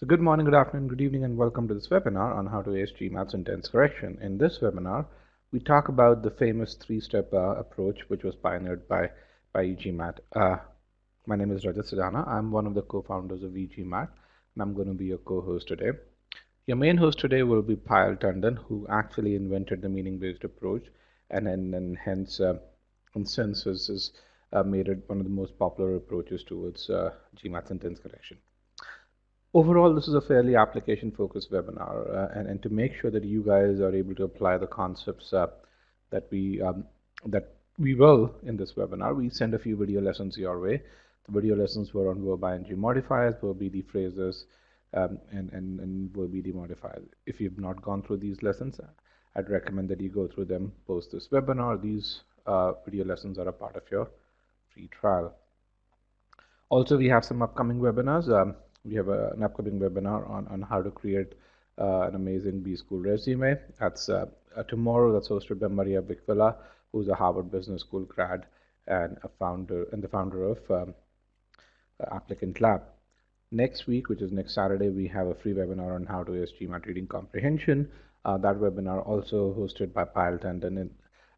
So good morning, good afternoon, good evening, and welcome to this webinar on how to ace GMAT Sentence Correction. In this webinar, we talk about the famous three-step approach which was pioneered by e-GMAT. My name is Rajat. I'm one of the co-founders of e-GMAT, and I'm going to be your co-host today. Your main host today will be Payal Tandon, who actually invented the meaning-based approach, and hence, in sense, has made it one of the most popular approaches towards GMAT sentence correction. Overall, this is a fairly application-focused webinar, and to make sure that you guys are able to apply the concepts that we will in this webinar, we send a few video lessons your way. The video lessons were on verb ing modifiers, verb ed phrases, and verb ed modifiers. If you've not gone through these lessons, I'd recommend that you go through them post this webinar. These video lessons are a part of your free trial. Also, we have some upcoming webinars. We have an upcoming webinar on how to create an amazing B-School resume. That's tomorrow. That's hosted by Maria Vicvilla, who's a Harvard Business School grad and the founder of Applicant Lab. Next week, which is next Saturday, we have a free webinar on how to ace GMAT reading comprehension. That webinar also hosted by Payal Tandon.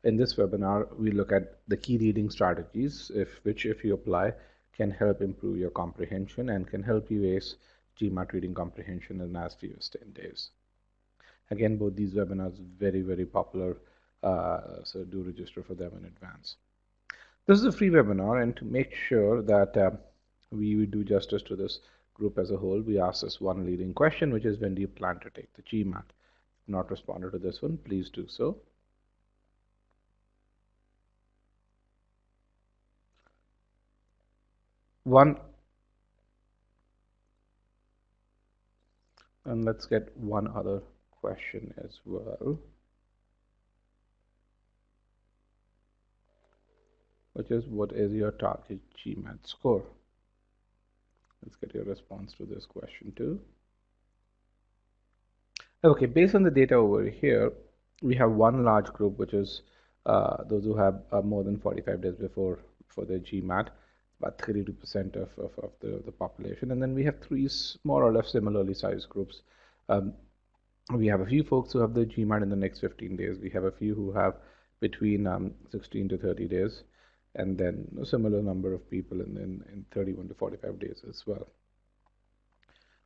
In this webinar, we look at the key reading strategies, which if you apply, can help improve your comprehension and can help you ace GMAT reading comprehension in as few as 10 days. Again, both these webinars are very, very popular, so do register for them in advance. This is a free webinar, and to make sure that we do justice to this group as a whole, we ask this one leading question, which is, when do you plan to take the GMAT? If not responded to this one, please do so. And let's get one other question as well, which is, what is your target GMAT score? Let's get your response to this question too. Okay, based on the data over here, we have one large group, which is those who have more than 45 days before their GMAT, about 32% of the population. And then we have three more or less similarly sized groups. We have a few folks who have the GMAT in the next 15 days. We have a few who have between 16 to 30 days, and then a similar number of people in 31 to 45 days as well.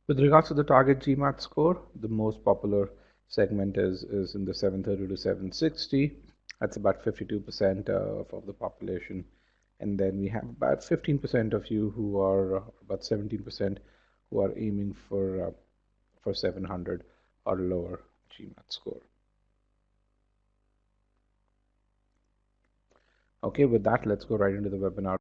With regards to the target GMAT score, the most popular segment is in the 730 to 760. That's about 52% of the population. And then we have about 15% of you who are, about 17%, who are aiming for 700 or lower GMAT score. Okay, with that, let's go right into the webinar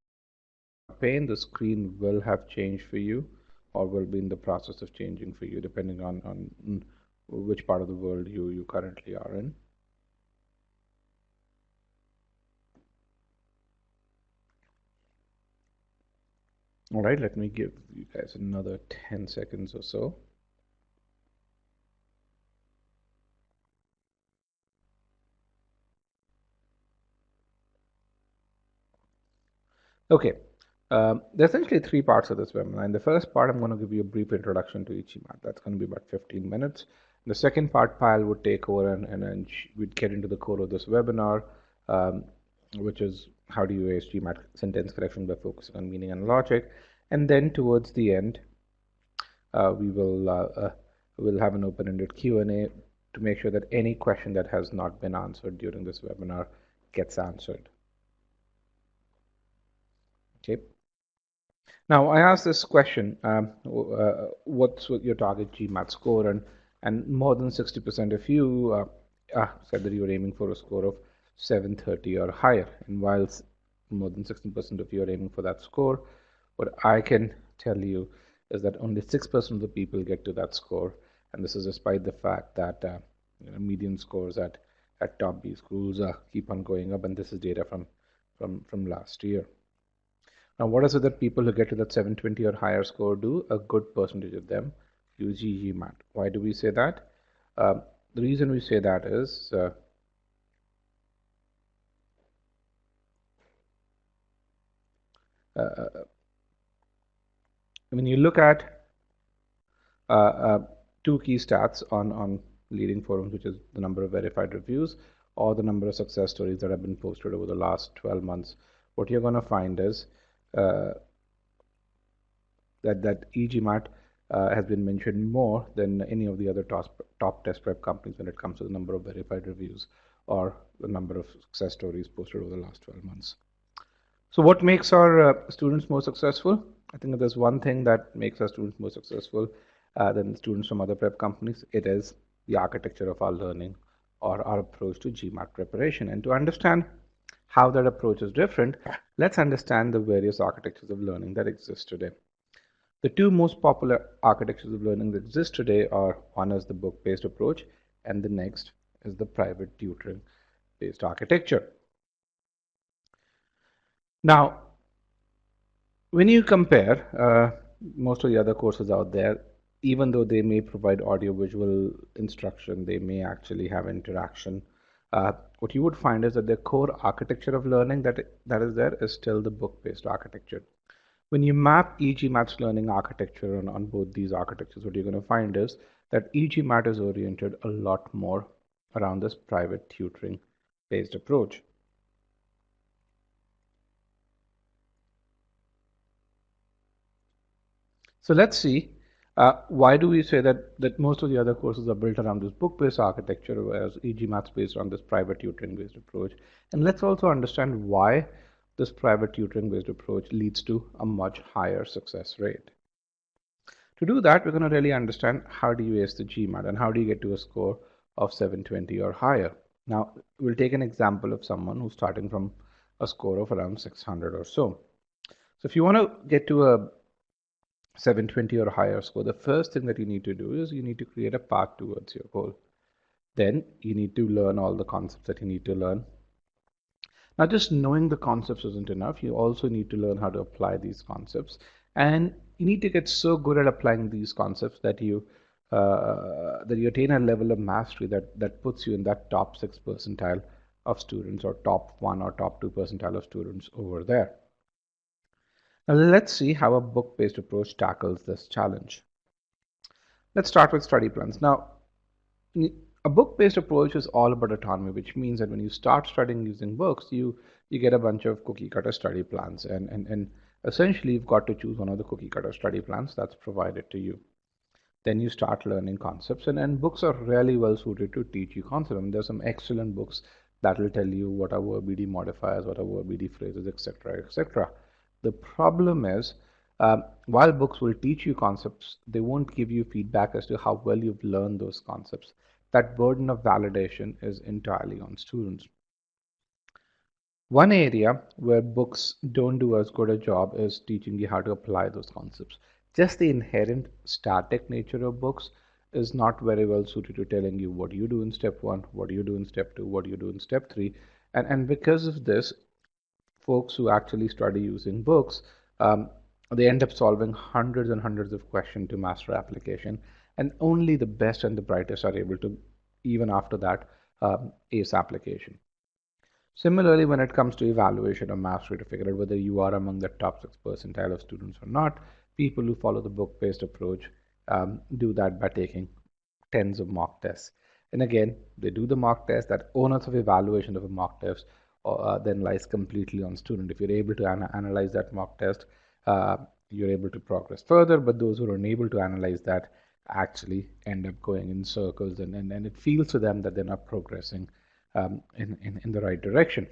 pane. The screen will have changed for you, or will be in the process of changing for you, depending on which part of the world you currently are in. All right, let me give you guys another 10 seconds or so. Okay, there's essentially three parts of this webinar. In the first part, I'm going to give you a brief introduction to e-GMAT. That's going to be about 15 minutes. In the second part, Payal would take over and we'd get into the core of this webinar, which is how do you ace GMAT sentence correction by focusing on meaning and logic. And then towards the end, we'll have an open-ended Q&A to make sure that any question that has not been answered during this webinar gets answered. Okay. Now, I asked this question, what's your target GMAT score? And more than 60% of you said that you were aiming for a score of 730 or higher. And whilst more than 60% of you are aiming for that score, what I can tell you is that only 6% of the people get to that score. And this is despite the fact that median scores at top B schools keep on going up. And this is data from last year. Now, what is it that people who get to that 720 or higher score do? A good percentage of them use e-GMAT. Why do we say that? The reason we say that is when you look at two key stats on leading forums, which is the number of verified reviews or the number of success stories that have been posted over the last 12 months, what you're going to find is that e-GMAT has been mentioned more than any of the other top test prep companies when it comes to the number of verified reviews or the number of success stories posted over the last 12 months. So what makes our students more successful? I think if there's one thing that makes our students more successful than students from other prep companies, it is the architecture of our learning or our approach to GMAT preparation. And to understand how that approach is different, let's understand the various architectures of learning that exist today. The two most popular architectures of learning that exist today are, one is the book-based approach, and the next is the private tutoring-based architecture. Now, when you compare most of the other courses out there, even though they may provide audio-visual instruction, they may actually have interaction. What you would find is that the core architecture of learning that is there is still the book-based architecture. When you map e-GMAT's learning architecture on both these architectures, what you're going to find is that e-GMAT is oriented a lot more around this private tutoring-based approach. So let's see, why do we say that most of the other courses are built around this book-based architecture, whereas e-GMAT's based on this private tutoring-based approach. And let's also understand why this private tutoring-based approach leads to a much higher success rate. To do that, we're going to really understand how do you ace the GMAT and how do you get to a score of 720 or higher. Now, we'll take an example of someone who's starting from a score of around 600 or so. So if you want to get to a 720 or higher score, the first thing that you need to do is you need to create a path towards your goal. Then you need to learn all the concepts that you need to learn. Now, just knowing the concepts isn't enough. You also need to learn how to apply these concepts. And you need to get so good at applying these concepts that you attain a level of mastery that puts you in that top 6 percentile of students, or top 1 or top 2 percentile of students over there. Now, let's see how a book-based approach tackles this challenge. Let's start with study plans. Now, a book-based approach is all about autonomy, which means that when you start studying using books, you get a bunch of cookie-cutter study plans, and essentially you've got to choose one of the cookie-cutter study plans that's provided to you. Then you start learning concepts, and books are really well suited to teach you concepts. I mean, there's some excellent books that will tell you what are verb BD modifiers, what are verb BD phrases, etc., etc. The problem is, while books will teach you concepts, they won't give you feedback as to how well you've learned those concepts. That burden of validation is entirely on students. One area where books don't do as good a job is teaching you how to apply those concepts. Just the inherent static nature of books is not very well suited to telling you what you do in step 1, what you do in step 2, what you do in step 3. And because of this, folks who actually study using books, they end up solving hundreds and hundreds of questions to master application, and only the best and the brightest are able to, even after that, ace application. Similarly, when it comes to evaluation or mastery to figure out whether you are among the top 6 percentile of students or not, people who follow the book-based approach do that by taking tens of mock tests. And again, they do the mock test. That onus of evaluation of a mock test then lies completely on student. If you're able to analyze that mock test, you're able to progress further, but those who are unable to analyze that actually end up going in circles, and it feels to them that they're not progressing in the right direction.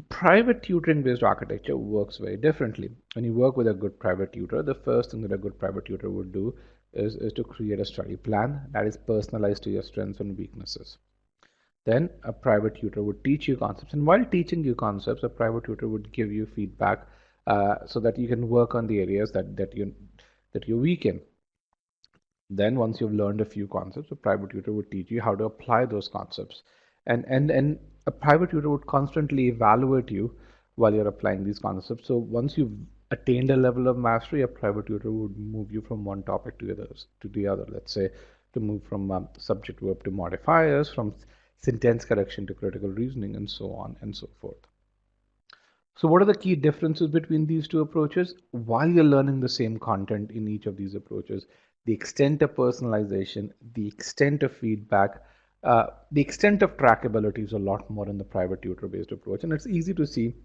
Private tutoring based architecture works very differently. When you work with a good private tutor, the first thing that a good private tutor would do is to create a study plan that is personalized to your strengths and weaknesses. Then a private tutor would teach you concepts, and while teaching you concepts, a private tutor would give you feedback so that you can work on the areas that you're weak in. Then once you've learned a few concepts, a private tutor would teach you how to apply those concepts, and a private tutor would constantly evaluate you while you're applying these concepts. So once you've attained a level of mastery, a private tutor would move you from one topic to the other. Let's say to move from subject verb to modifiers, from sentence correction to critical reasoning, and so on and so forth. So what are the key differences between these two approaches? While you're learning the same content in each of these approaches, the extent of personalization, the extent of feedback, the extent of trackability is a lot more in the private tutor based approach. And it's easy to see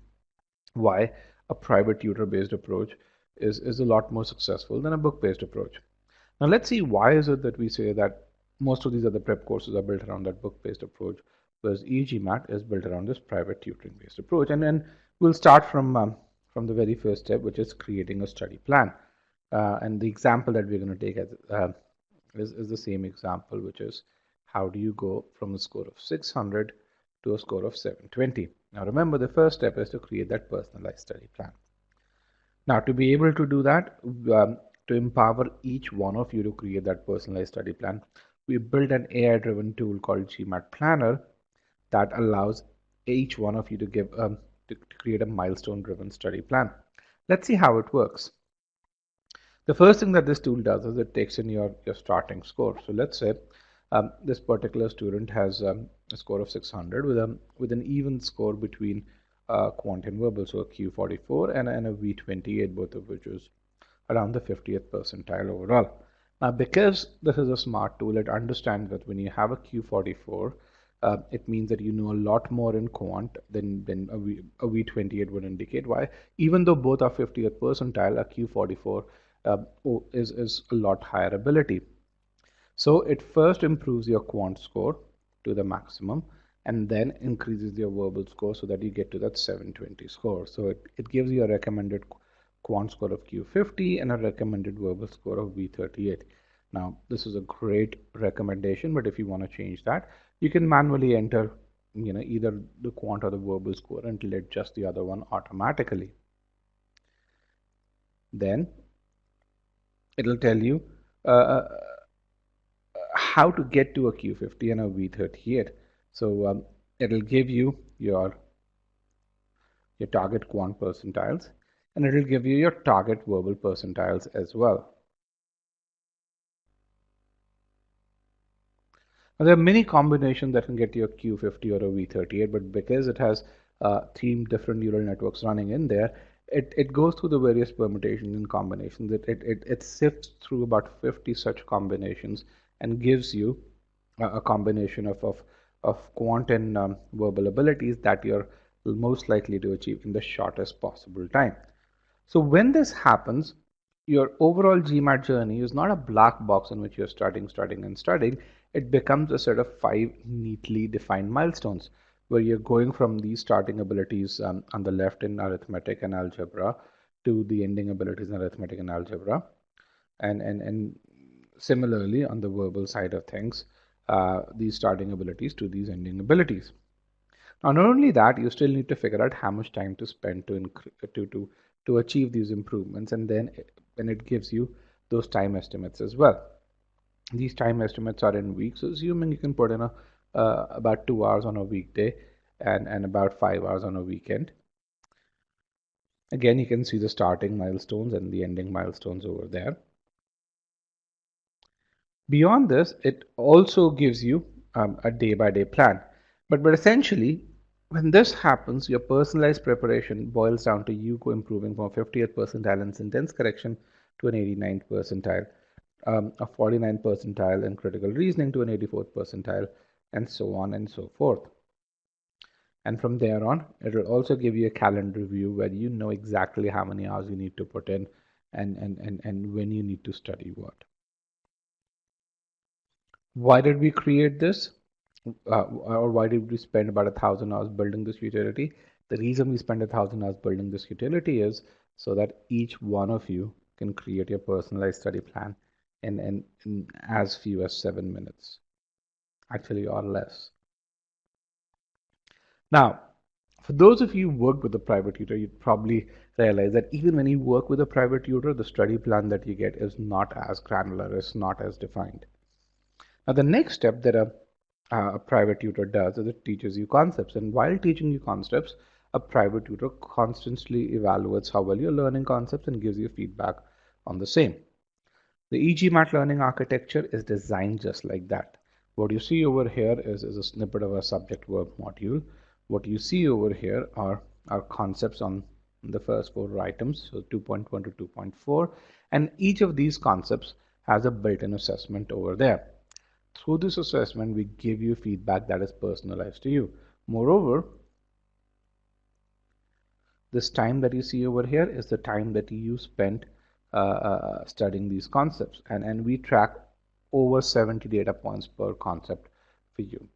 why a private tutor based approach is a lot more successful than a book based approach. Now let's see why is it that we say that most of these other prep courses are built around that book based approach, whereas e-GMAT is built around this private tutoring based approach. And then we'll start from the very first step, which is creating a study plan. And the example that we're going to take is the same example, which is how do you go from a score of 600 to a score of 720. Now remember, the first step is to create that personalized study plan. Now to be able to do that, to empower each one of you to create that personalized study plan, we built an AI-driven tool called Gmat Planner that allows each one of you to to create a milestone-driven study plan. Let's see how it works. The first thing that this tool does is it takes in your starting score. So let's say this particular student has a score of 600 with an even score between quant and verbal, so a Q44 and a V28, both of which is around the 50th percentile overall. Now, because this is a smart tool, it understands that when you have a Q44, it means that you know a lot more in quant than a V28 would indicate. Why? Even though both are 50th percentile, a Q44 is a lot higher ability. So it first improves your quant score to the maximum and then increases your verbal score so that you get to that 720 score. So it gives you a recommended quant score of Q50 and a recommended verbal score of V38. Now, this is a great recommendation, but if you want to change that, you can manually enter either the quant or the verbal score until it adjusts the other one automatically. Then it'll tell you how to get to a Q50 and a V38. So it'll give you your target quant percentiles, and it'll give you your target verbal percentiles as well. Now, there are many combinations that can get you a Q50 or a V38, but because it has 3 different neural networks running in there, it goes through the various permutations and combinations. It sifts through about 50 such combinations and gives you a combination of quant and verbal abilities that you're most likely to achieve in the shortest possible time. So when this happens, your overall GMAT journey is not a black box in which you're studying. It becomes a set of 5 neatly defined milestones where you're going from these starting abilities on the left in arithmetic and algebra to the ending abilities in arithmetic and algebra. And similarly, on the verbal side of things, these starting abilities to these ending abilities. Now, not only that, you still need to figure out how much time to spend to achieve these improvements, and then it gives you those time estimates as well. These time estimates are in weeks, so assuming you can put in about 2 hours on a weekday and about 5 hours on a weekend. Again, you can see the starting milestones and the ending milestones over there. Beyond this, it also gives you a day-by-day plan. But essentially, when this happens, your personalized preparation boils down to you improving from a 50th percentile in sentence correction to an 89th percentile, a 49th percentile in critical reasoning to an 84th percentile, and so on and so forth. And from there on, it will also give you a calendar view where you know exactly how many hours you need to put in and when you need to study what. Why did we create this? Or why did we spend about 1,000 hours building this utility? The reason we spend 1,000 hours building this utility is so that each one of you can create your personalized study plan in as few as 7 minutes, actually, or less. Now, for those of you who worked with a private tutor, you'd probably realize that even when you work with a private tutor, the study plan that you get is not as granular, is not as defined. Now, the next step that a private tutor does is it teaches you concepts. And while teaching you concepts, a private tutor constantly evaluates how well you're learning concepts and gives you feedback on the same. The e-GMAT learning architecture is designed just like that. What you see over here is a snippet of a subject verb module. What you see over here are our concepts on the first 4 items, so 2.1 to 2.4, and each of these concepts has a built-in assessment over there. Through this assessment, we give you feedback that is personalized to you. Moreover, this time that you see over here is the time that you spent studying these concepts, and we track over 70 data points per concept for you.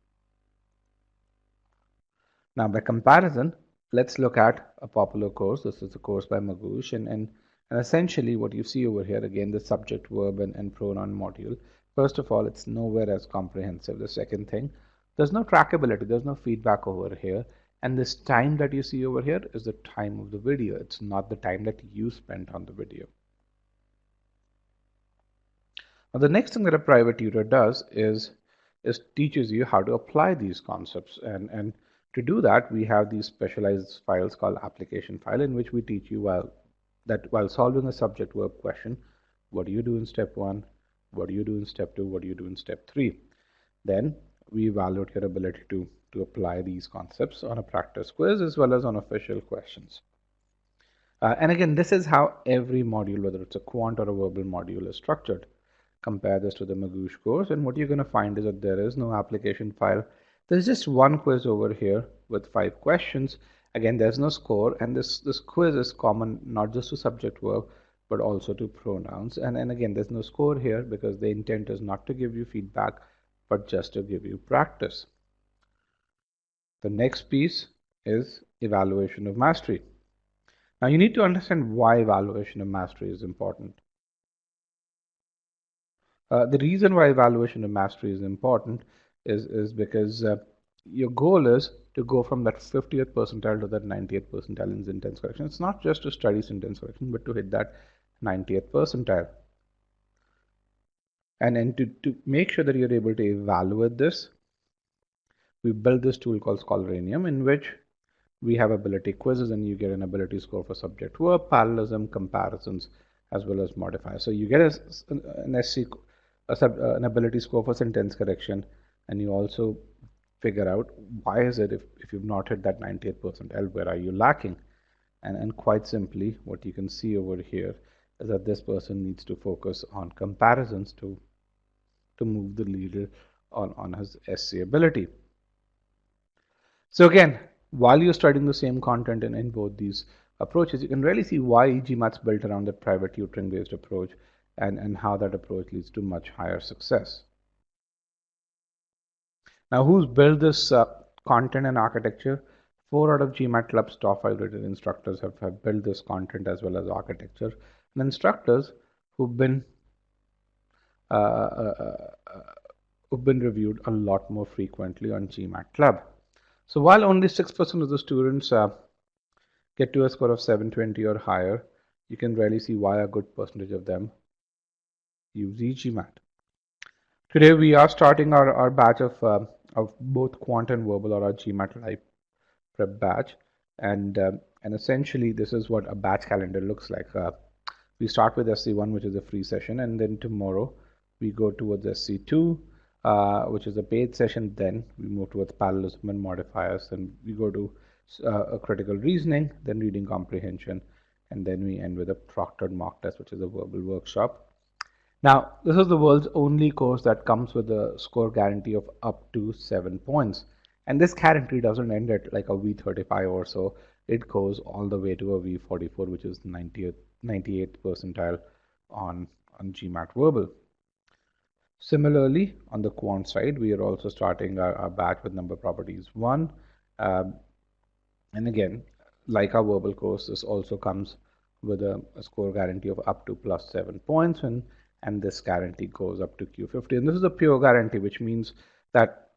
Now, by comparison, let's look at a popular course. This is a course by Magoosh, and essentially what you see over here, again, the subject, verb, and pronoun module. First of all, it's nowhere as comprehensive. The second thing, there's no trackability, there's no feedback over here. And this time that you see over here is the time of the video. It's not the time that you spent on the video. Now, the next thing that a private tutor does is teaches you how to apply these concepts. And to do that, we have these specialized files called application file, in which we teach you while solving a subject verb question, what do you do in step 1, what do you do in step 2, what do you do in step 3. Then we evaluate your ability to apply these concepts on a practice quiz as well as on official questions. And again, this is how every module, whether it's a quant or a verbal module, is structured. Compare this to the Magoosh course, and what you're going to find is that there is no application file. There's just one quiz over here with 5 questions. Again, there's no score, and this quiz is common not just to subject verb but also to pronouns. And again, there's no score here because the intent is not to give you feedback but just to give you practice. The next piece is evaluation of mastery. Now you need to understand why evaluation of mastery is important. The reason why evaluation of mastery is important is because your goal is to go from that 50th percentile to that 90th percentile in sentence correction. It's not just to study sentence correction, but to hit that 90th percentile. And to make sure that you're able to evaluate this, we built this tool called Scholarium, in which we have ability quizzes, and you get an ability score for subject verb, parallelism, comparisons, as well as modifiers. So you get an ability score for sentence correction, and you also figure out why is it if you've not hit that 90th percentile, where are you lacking? And quite simply, what you can see over here is that this person needs to focus on comparisons to move the leader on his essay ability. So again, while you're studying the same content in both these approaches, you can really see why e-GMAT's built around the private tutoring based approach and how that approach leads to much higher success. Now, who's built this content and architecture? 4 out of GMAT Club's top 5 rated instructors have built this content as well as architecture, and instructors who've been reviewed a lot more frequently on GMAT Club. So while only 6% of the students get to a score of 720 or higher, you can really see why a good percentage of them use e-GMAT. Today we are starting our batch of both quant and verbal, or our GMAT live prep batch, and essentially this is what a batch calendar looks like. We start with SC1, which is a free session, and then tomorrow we go towards SC2, which is a paid session. Then we move towards parallelism and modifiers, then we go to a critical reasoning, then reading comprehension, and then we end with a proctored mock test, which is a verbal workshop. Now, this is the world's only course that comes with a score guarantee of up to 7 points. And this guarantee doesn't end at like a V35 or so. It goes all the way to a V44, which is 98th percentile on GMAT verbal. Similarly, on the quant side, we are also starting our batch with number properties 1. And again, like our verbal course, this also comes with a score guarantee of up to plus 7 points, and this guarantee goes up to Q50. And this is a pure guarantee, which means that,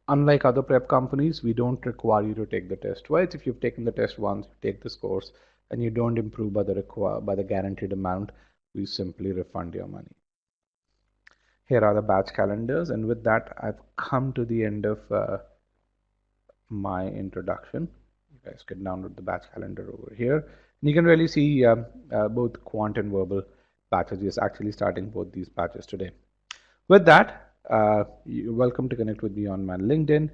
unlike other prep companies, we don't require you to take the test twice. If you've taken the test once, you take this course, and you don't improve by the guaranteed amount, we simply refund your money. Here are the batch calendars, and with that, I've come to the end of my introduction. You guys can download the batch calendar over here. And you can really see both quant and verbal batches. We're actually starting both these batches today. With that, you're welcome to connect with me on my LinkedIn.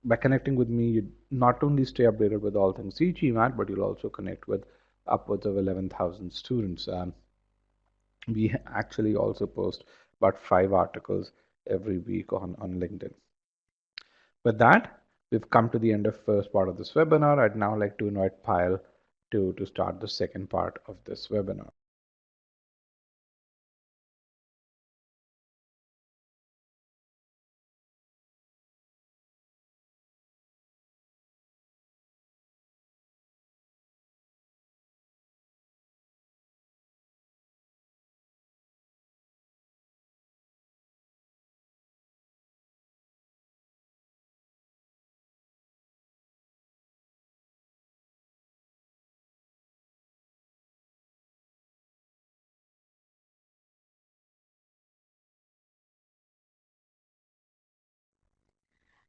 By connecting with me, you not only stay updated with all things e-GMAT, but you'll also connect with upwards of 11,000 students. We actually also post about 5 articles every week on LinkedIn. With that, we've come to the end of first part of this webinar. I'd now like to invite Payal to start the second part of this webinar.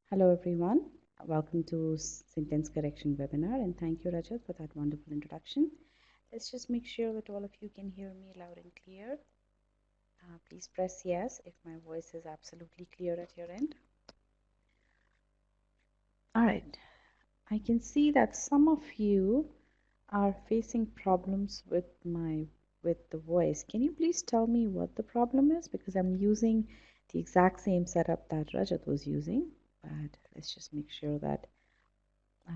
Hello everyone, welcome to Sentence Correction webinar, and thank you Rajat for that wonderful introduction. Let's just make sure that all of you can hear me loud and clear. Please press yes if my voice is absolutely clear at your end. Alright, I can see that some of you are facing problems with the voice. Can you please tell me what the problem is? Because I'm using the exact same setup that Rajat was using, but let's just make sure that I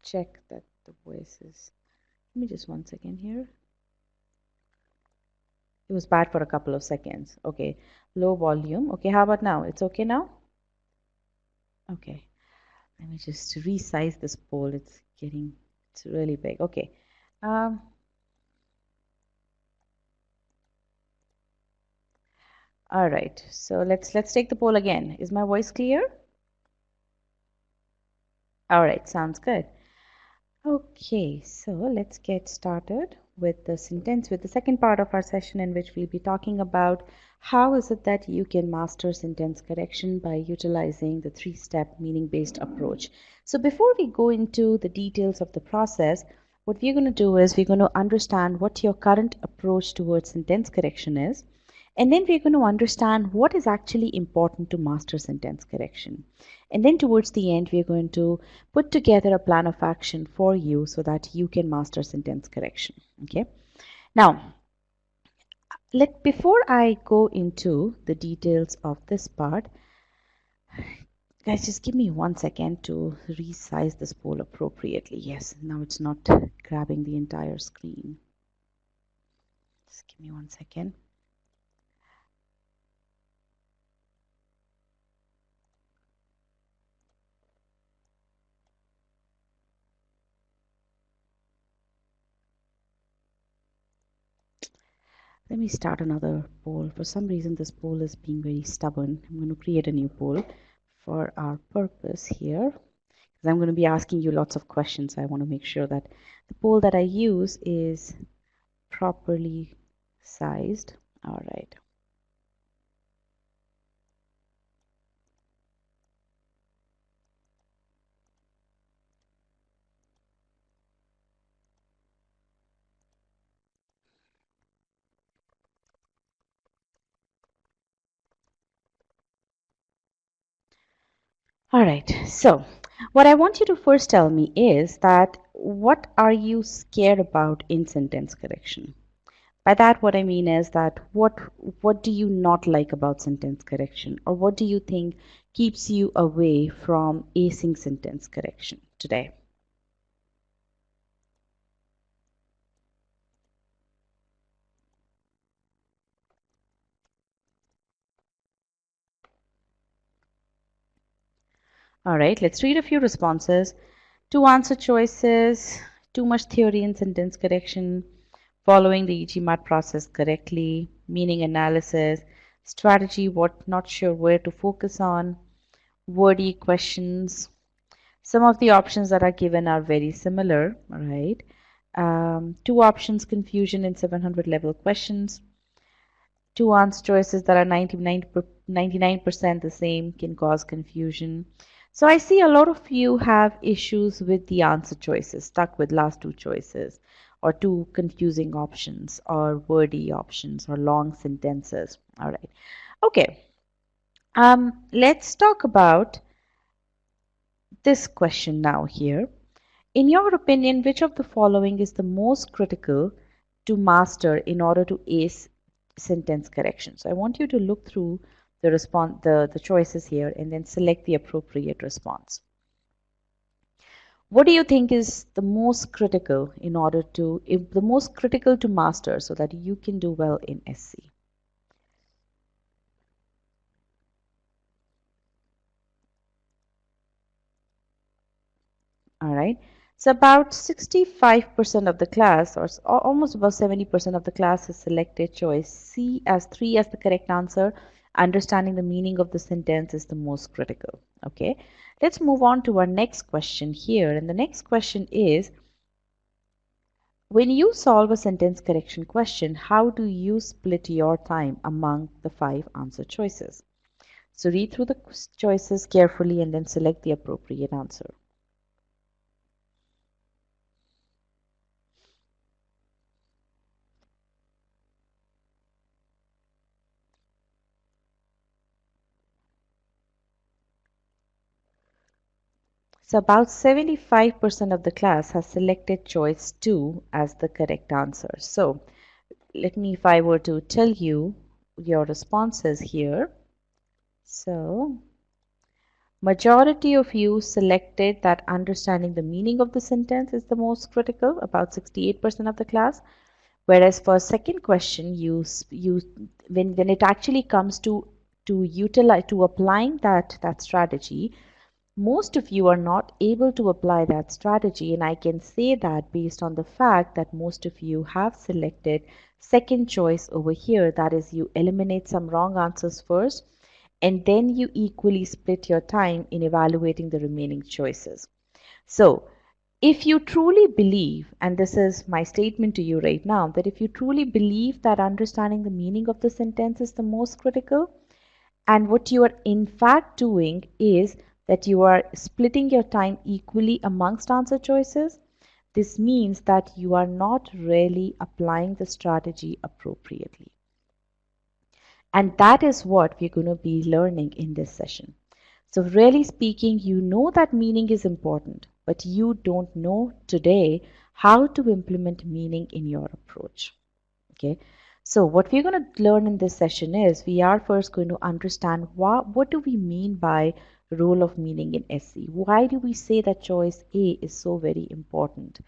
check that the voice is. Let me just 1 second here. It was bad for a couple of seconds. Okay, low volume. Okay, how about now? It's okay now? Okay, let me just resize this poll. It's really big. Okay. All right, so let's take the poll again. Is my voice clear? All right, sounds good. Okay, so let's get started with the second part of our session, in which we'll be talking about how is it that you can master sentence correction by utilizing the three-step meaning-based approach. So before we go into the details of the process, what we're going to do is we're going to understand what your current approach towards sentence correction is. And then we're going to understand what is actually important to master sentence correction. And then towards the end, we're going to put together a plan of action for you so that you can master sentence correction. Okay. Now, before I go into the details of this part, guys, just give me 1 second to resize this poll appropriately. Yes, now it's not grabbing the entire screen. Just give me 1 second. Let me start another poll. For some reason, this poll is being very stubborn. I'm going to create a new poll for our purpose here, because I'm going to be asking you lots of questions. I want to make sure that the poll that I use is properly sized. All right. All right, so what I want you to first tell me is that what are you scared about in sentence correction? By that, what I mean is that what do you not like about sentence correction, or what do you think keeps you away from acing sentence correction today? All right, let's read a few responses. Two answer choices, too much theory in sentence correction, following the e-GMAT process correctly, meaning analysis, strategy, what not sure where to focus on, wordy questions. Some of the options that are given are very similar, right? Two options, confusion in 700 level questions. Two answer choices that are 99% the same can cause confusion. So I see a lot of you have issues with the answer choices, stuck with last two choices, or two confusing options, or wordy options, or long sentences. All right. Okay. Let's talk about this question now here. In your opinion, which of the following is the most critical to master in order to ace sentence correction? So I want you to look through the choices here and then select the appropriate response. What do you think is the most critical the most critical to master so that you can do well in SC? All right. So about 65% of the class, or almost about 70% of the class, has selected choice C as 3 as the correct answer. Understanding the meaning of the sentence is the most critical. Okay. Let's move on to our next question here. And the next question is, when you solve a sentence correction question, how do you split your time among the 5 answer choices? So read through the choices carefully and then select the appropriate answer. So about 75% of the class has selected choice 2 as the correct answer. So if I were to tell you your responses here. So majority of you selected that understanding the meaning of the sentence is the most critical, about 68% of the class. Whereas for second question, when it actually comes to applying that strategy, most of you are not able to apply that strategy, and I can say that based on the fact that most of you have selected second choice over here, that is, you eliminate some wrong answers first and then you equally split your time in evaluating the remaining choices. So if you truly believe, and this is my statement to you right now, that if you truly believe that understanding the meaning of the sentence is the most critical, and what you are in fact doing is that you are splitting your time equally amongst answer choices, this means that you are not really applying the strategy appropriately. And that is what we're going to be learning in this session. So really speaking, you know that meaning is important, but you don't know today how to implement meaning in your approach. Okay. So what we're going to learn in this session is we are first going to understand what do we mean by role of meaning in SC? Why do we say that choice A is so very important?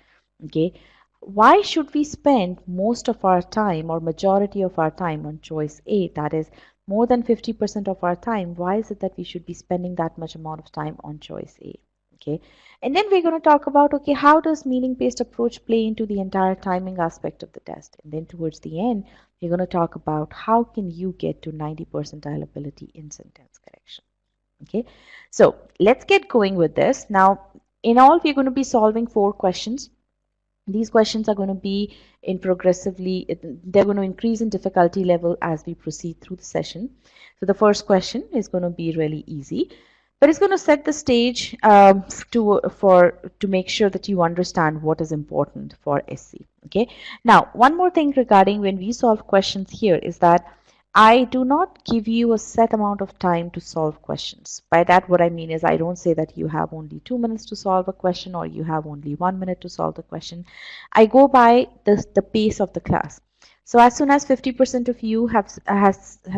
Okay. Why should we spend most of our time or majority of our time on choice A? That is more than 50% of our time. Why is it that we should be spending that much amount of time on choice A? Okay. And then we're going to talk about, okay, how does meaning-based approach play into the entire timing aspect of the test? And then towards the end, we're going to talk about how can you get to 90 percentile ability in sentence correction. Okay, so let's get going with this. Now, in all, we're going to be solving 4 questions. These questions are going to be they're going to increase in difficulty level as we proceed through the session. So the first question is going to be really easy, but it's going to set the stage to make sure that you understand what is important for SC. Okay. Now, one more thing regarding when we solve questions here is that I do not give you a set amount of time to solve questions. By that, what I mean is I don't say that you have only 2 minutes to solve a question or you have only 1 minute to solve the question. I go by the pace of the class. So as soon as 50% of you have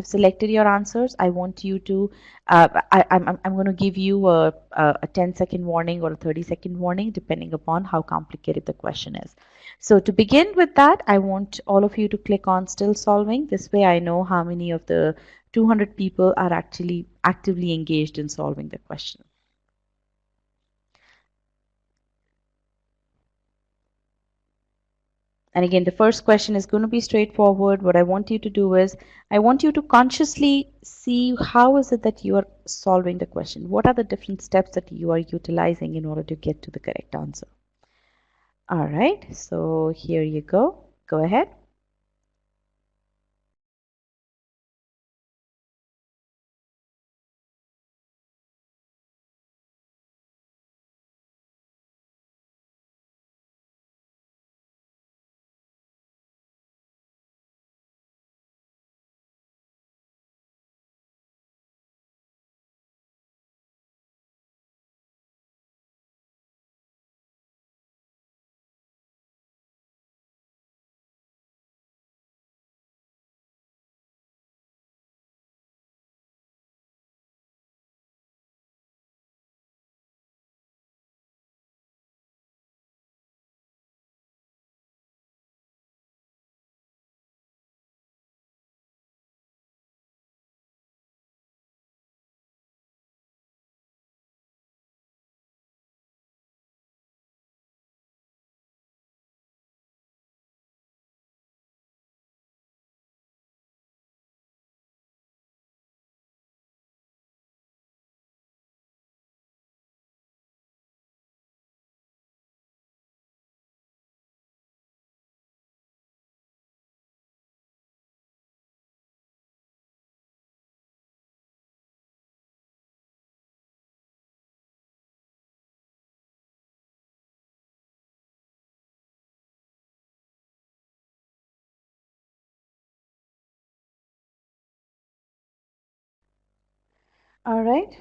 selected your answers, I want you to, I'm going to give you a 10-second warning or a 30-second warning, depending upon how complicated the question is. So to begin with that, I want all of you to click on still solving. This way I know how many of the 200 people are actually actively engaged in solving the question. And again, the first question is going to be straightforward. What I want you to do is, I want you to consciously see how is it that you are solving the question. What are the different steps that you are utilizing in order to get to the correct answer? All right, so here you go. Go ahead. All right.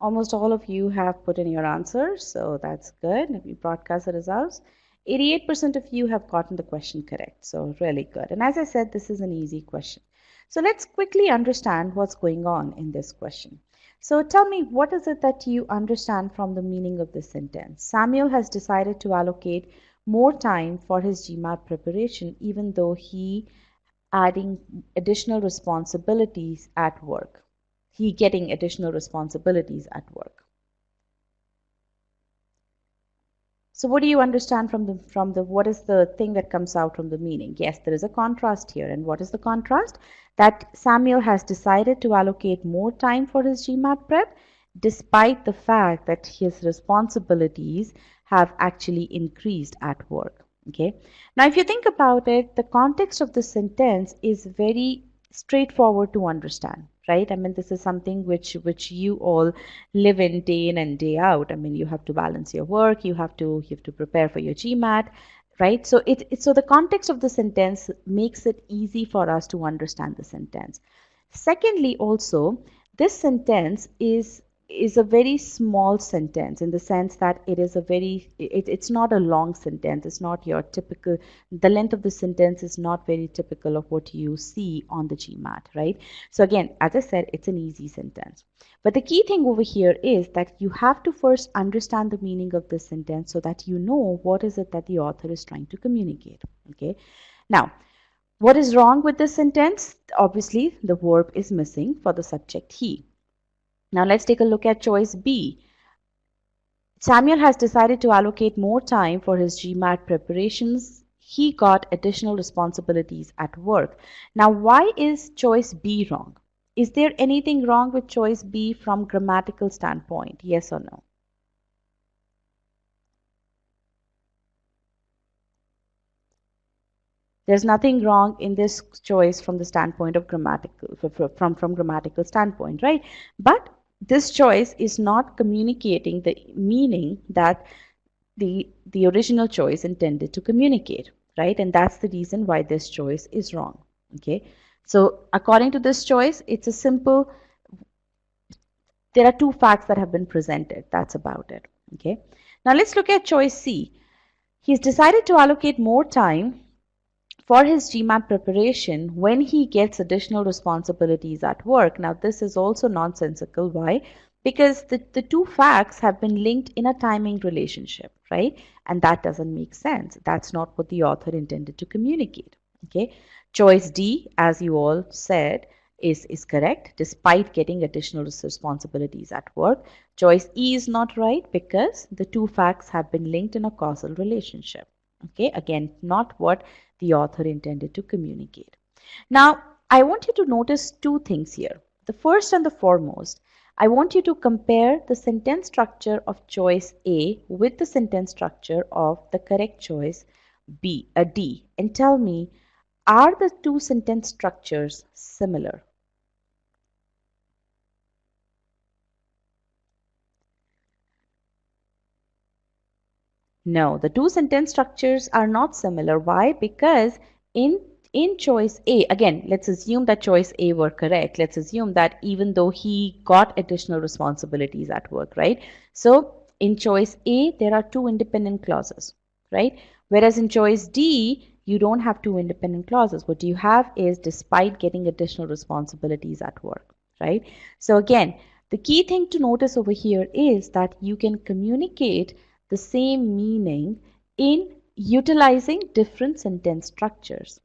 Almost all of you have put in your answers, so that's good. If we broadcast the results, 88% of you have gotten the question correct, so really good. And as I said, this is an easy question. So let's quickly understand what's going on in this question. So tell me, what is it that you understand from the meaning of this sentence? Samuel has decided to allocate more time for his GMAT preparation, even though he adding additional responsibilities at work. He getting additional responsibilities at work. So what do you understand from the what is the thing that comes out from the meaning? Yes, there is a contrast here. And what is the contrast? That Samuel has decided to allocate more time for his GMAT prep despite the fact that his responsibilities have actually increased at work. Okay. Now, if you think about it, the context of the sentence is very straightforward to understand, right? I mean, this is something which you all live in and day out. I mean, you have to balance your work, you have to prepare for your GMAT, right? So so the context of the sentence makes it easy for us to understand the sentence. Secondly, also, this sentence is a very small sentence in the sense that it is a very it's not a long sentence. It's not your typical, the length of the sentence is not very typical of what you see on the GMAT, right? So again, as I said, it's an easy sentence. But the key thing over here is that you have to first understand the meaning of this sentence so that you know what is it that the author is trying to communicate. Okay. Now, what is wrong with this sentence? Obviously, the verb is missing for the subject he. Now let's take a look at choice B. Samuel has decided to allocate more time for his GMAT preparations. He got additional responsibilities at work. Now, why is choice B wrong? Is there anything wrong with choice B from grammatical standpoint? Yes or no? There's nothing wrong in this choice from the standpoint of grammatical, from grammatical standpoint, right? But this choice is not communicating the meaning that the original choice intended to communicate, right? And that's the reason why this choice is wrong. Okay. So according to this choice, it's a simple, there are two facts that have been presented. That's about it. Okay. Now let's look at choice C. He's decided to allocate more time for his GMAT preparation when he gets additional responsibilities at work. Now, this is also nonsensical. Why? Because the two facts have been linked in a timing relationship, right? And that doesn't make sense. That's not what the author intended to communicate. Okay. Choice D, as you all said, is correct despite getting additional responsibilities at work. Choice E is not right because the two facts have been linked in a causal relationship. Okay, again, not what the author intended to communicate. Now, I want you to notice two things here. The first and the foremost, I want you to compare the sentence structure of choice A with the sentence structure of the correct choice B, D, and tell me, are the two sentence structures similar? No, the two sentence structures are not similar. Why? Because in choice A, again, let's assume that choice A were correct. Let's assume that even though he got additional responsibilities at work, right? So in choice A, there are two independent clauses, right? Whereas in choice D, you don't have two independent clauses. What you have is despite getting additional responsibilities at work, right? So again, the key thing to notice over here is that you can communicate the same meaning in utilizing different sentence structures,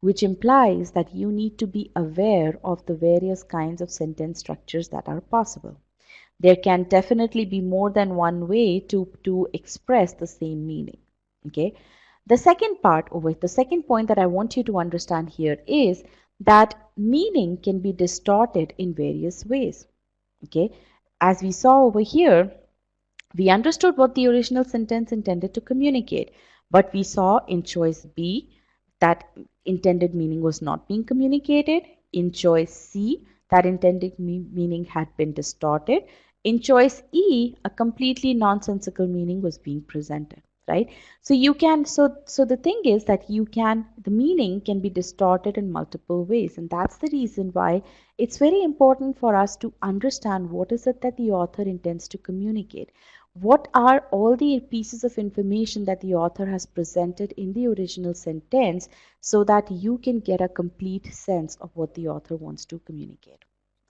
which implies that you need to be aware of the various kinds of sentence structures that are possible. There can definitely be more than one way to express the same meaning. Okay. The second point that I want you to understand here is that meaning can be distorted in various ways. Okay. As we saw over here, we understood what the original sentence intended to communicate, but we saw in choice B that intended meaning was not being communicated. In choice C, that intended meaning had been distorted. In choice E, a completely nonsensical meaning was being presented, right? So you can, so the thing is that you can, the meaning can be distorted in multiple ways, and that's the reason why it's very important for us to understand what is it that the author intends to communicate. What are all the pieces of information that the author has presented in the original sentence, so that you can get a complete sense of what the author wants to communicate.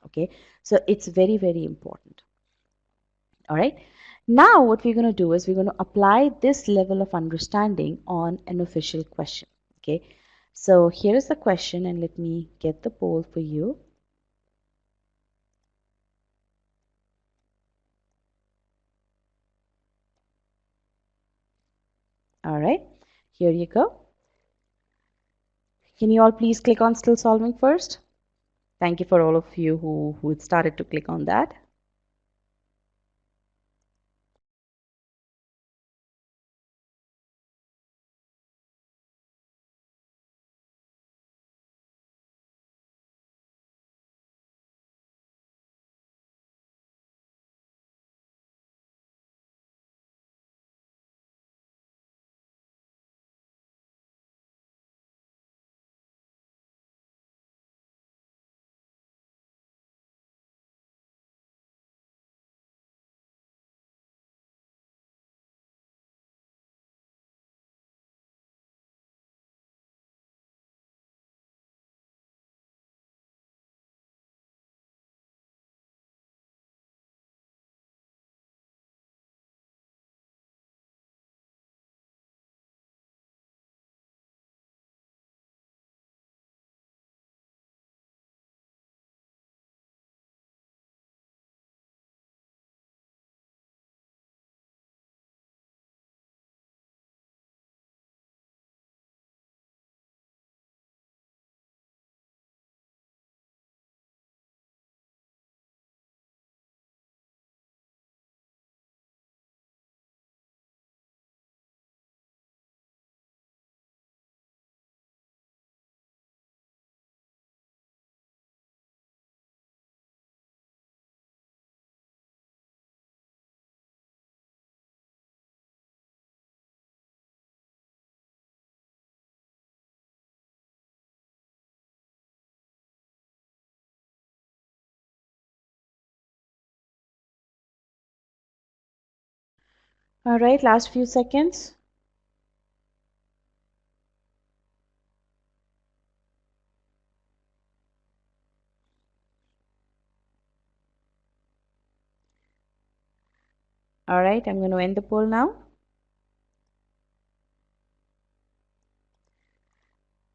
Okay, so it's very, very important. All right. Now what we're going to do is we're going to apply this level of understanding on an official question. Okay. So here is the question, and let me get the poll for you. All right. Here you go. Can you all please click on still solving first? Thank you for all of you who started to click on that. All right, last few seconds. All right, I'm going to end the poll now.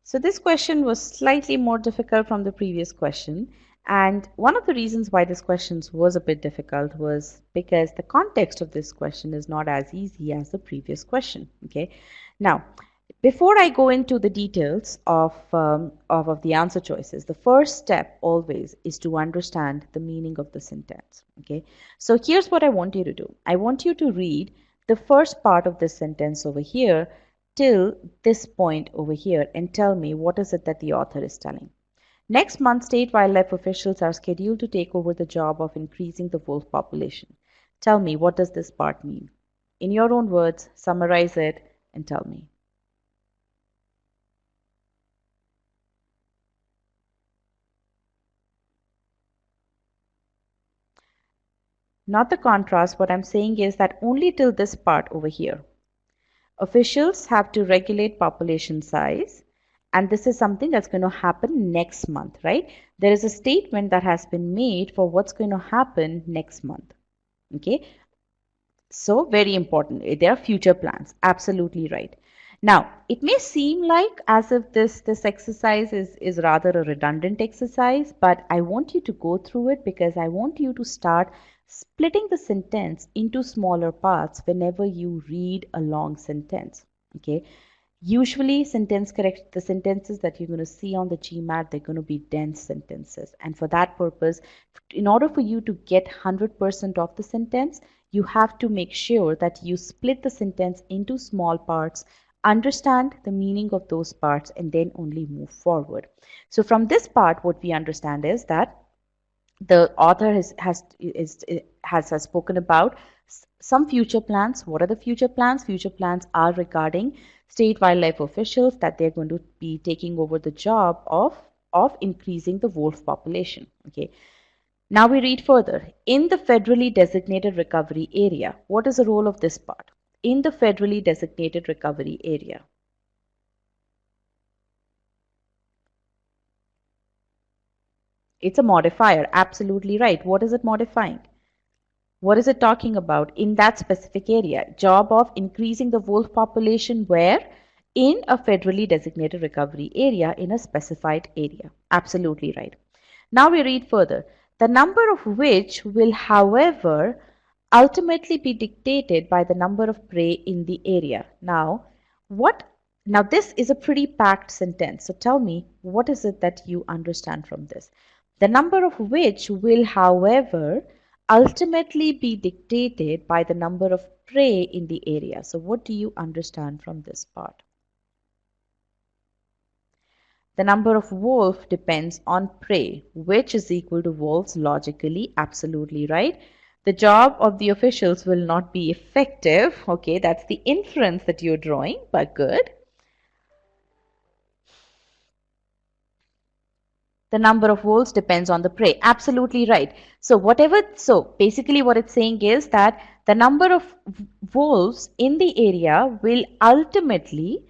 So this question was slightly more difficult from the previous question. And one of the reasons why this question was a bit difficult was because the context of this question is not as easy as the previous question. Okay. Now, before I go into the details of the answer choices, the first step always is to understand the meaning of the sentence. Okay. So here's what I want you to do. I want you to read the first part of this sentence over here till this point over here and tell me what is it that the author is telling. Next month, state wildlife officials are scheduled to take over the job of increasing the wolf population. Tell me, what does this part mean? In your own words, summarize it and tell me. Not the contrast. What I'm saying is that only till this part over here. Officials have to regulate population size, and this is something that's going to happen next month, right? There is a statement that has been made for what's going to happen next month. Okay, so very important. There are future plans. Absolutely right. Now, it may seem like as if this exercise is rather a redundant exercise, but I want you to go through it because I want you to start splitting the sentence into smaller parts whenever you read a long sentence. Okay. Usually the sentences that you're going to see on the GMAT, they're going to be dense sentences. And for that purpose, in order for you to get 100% of the sentence, you have to make sure that you split the sentence into small parts, understand the meaning of those parts, and then only move forward. So from this part, what we understand is that the author has spoken about Some future plans. What are the future plans? Future plans are regarding state wildlife officials that they're going to be taking over the job of increasing the wolf population. Okay. Now we read further. In the federally designated recovery area, what is the role of this part? In the federally designated recovery area. It's a modifier, absolutely right. What is it modifying? What is it talking about in that specific area? Job of increasing the wolf population where? In a federally designated recovery area in a specified area. Absolutely right. Now we read further. The number of which will, however, ultimately be dictated by the number of prey in the area. Now, this is a pretty packed sentence. So tell me, what is it that you understand from this? The number of which will, however, ultimately be dictated by the number of prey in the area. So what do you understand from this part? The number of wolf depends on prey, which is equal to wolves logically, absolutely right. The job of the officials will not be effective. Okay, that's the inference that you're drawing, but good. The number of wolves depends on the prey. Absolutely right. So basically what it's saying is that the number of wolves in the area will ultimately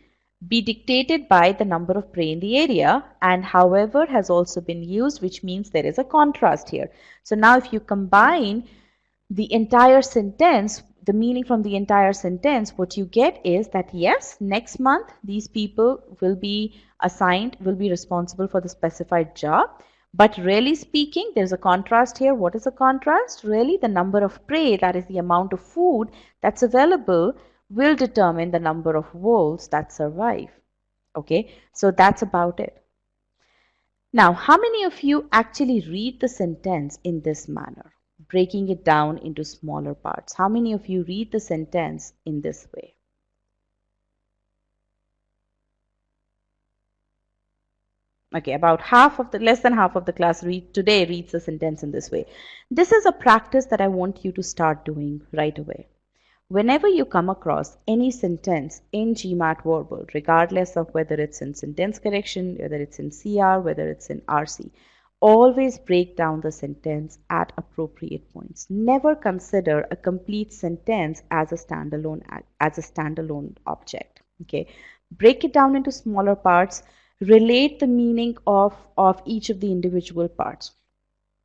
be dictated by the number of prey in the area, and however has also been used, which means there is a contrast here. So now if you combine the entire sentence, the meaning from the entire sentence, what you get is that yes, next month these people will be assigned, will be responsible for the specified job. But really speaking, there's a contrast here. What is a contrast? Really, the number of prey, that is the amount of food that's available, will determine the number of wolves that survive. Okay, so that's about it. Now, how many of you actually read the sentence in this manner, breaking it down into smaller parts? How many of you read the sentence in this way? Okay, about less than half of the class today reads the sentence in this way. This is a practice that I want you to start doing right away. Whenever you come across any sentence in GMAT verbal, regardless of whether it's in sentence correction, whether it's in CR, whether it's in RC, always break down the sentence at appropriate points. Never consider a complete sentence as a standalone object. Okay, break it down into smaller parts. Relate the meaning of each of the individual parts.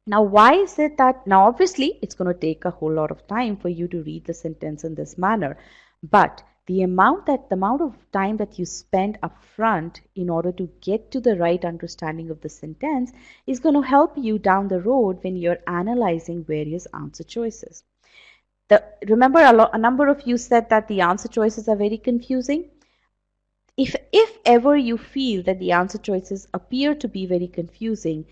Now, why is it that, now obviously it's going to take a whole lot of time for you to read the sentence in this manner, but the amount of time that you spend up front in order to get to the right understanding of the sentence is going to help you down the road when you're analyzing various answer choices. Remember, a number of you said that the answer choices are very confusing. If ever you feel that the answer choices appear to be very confusing,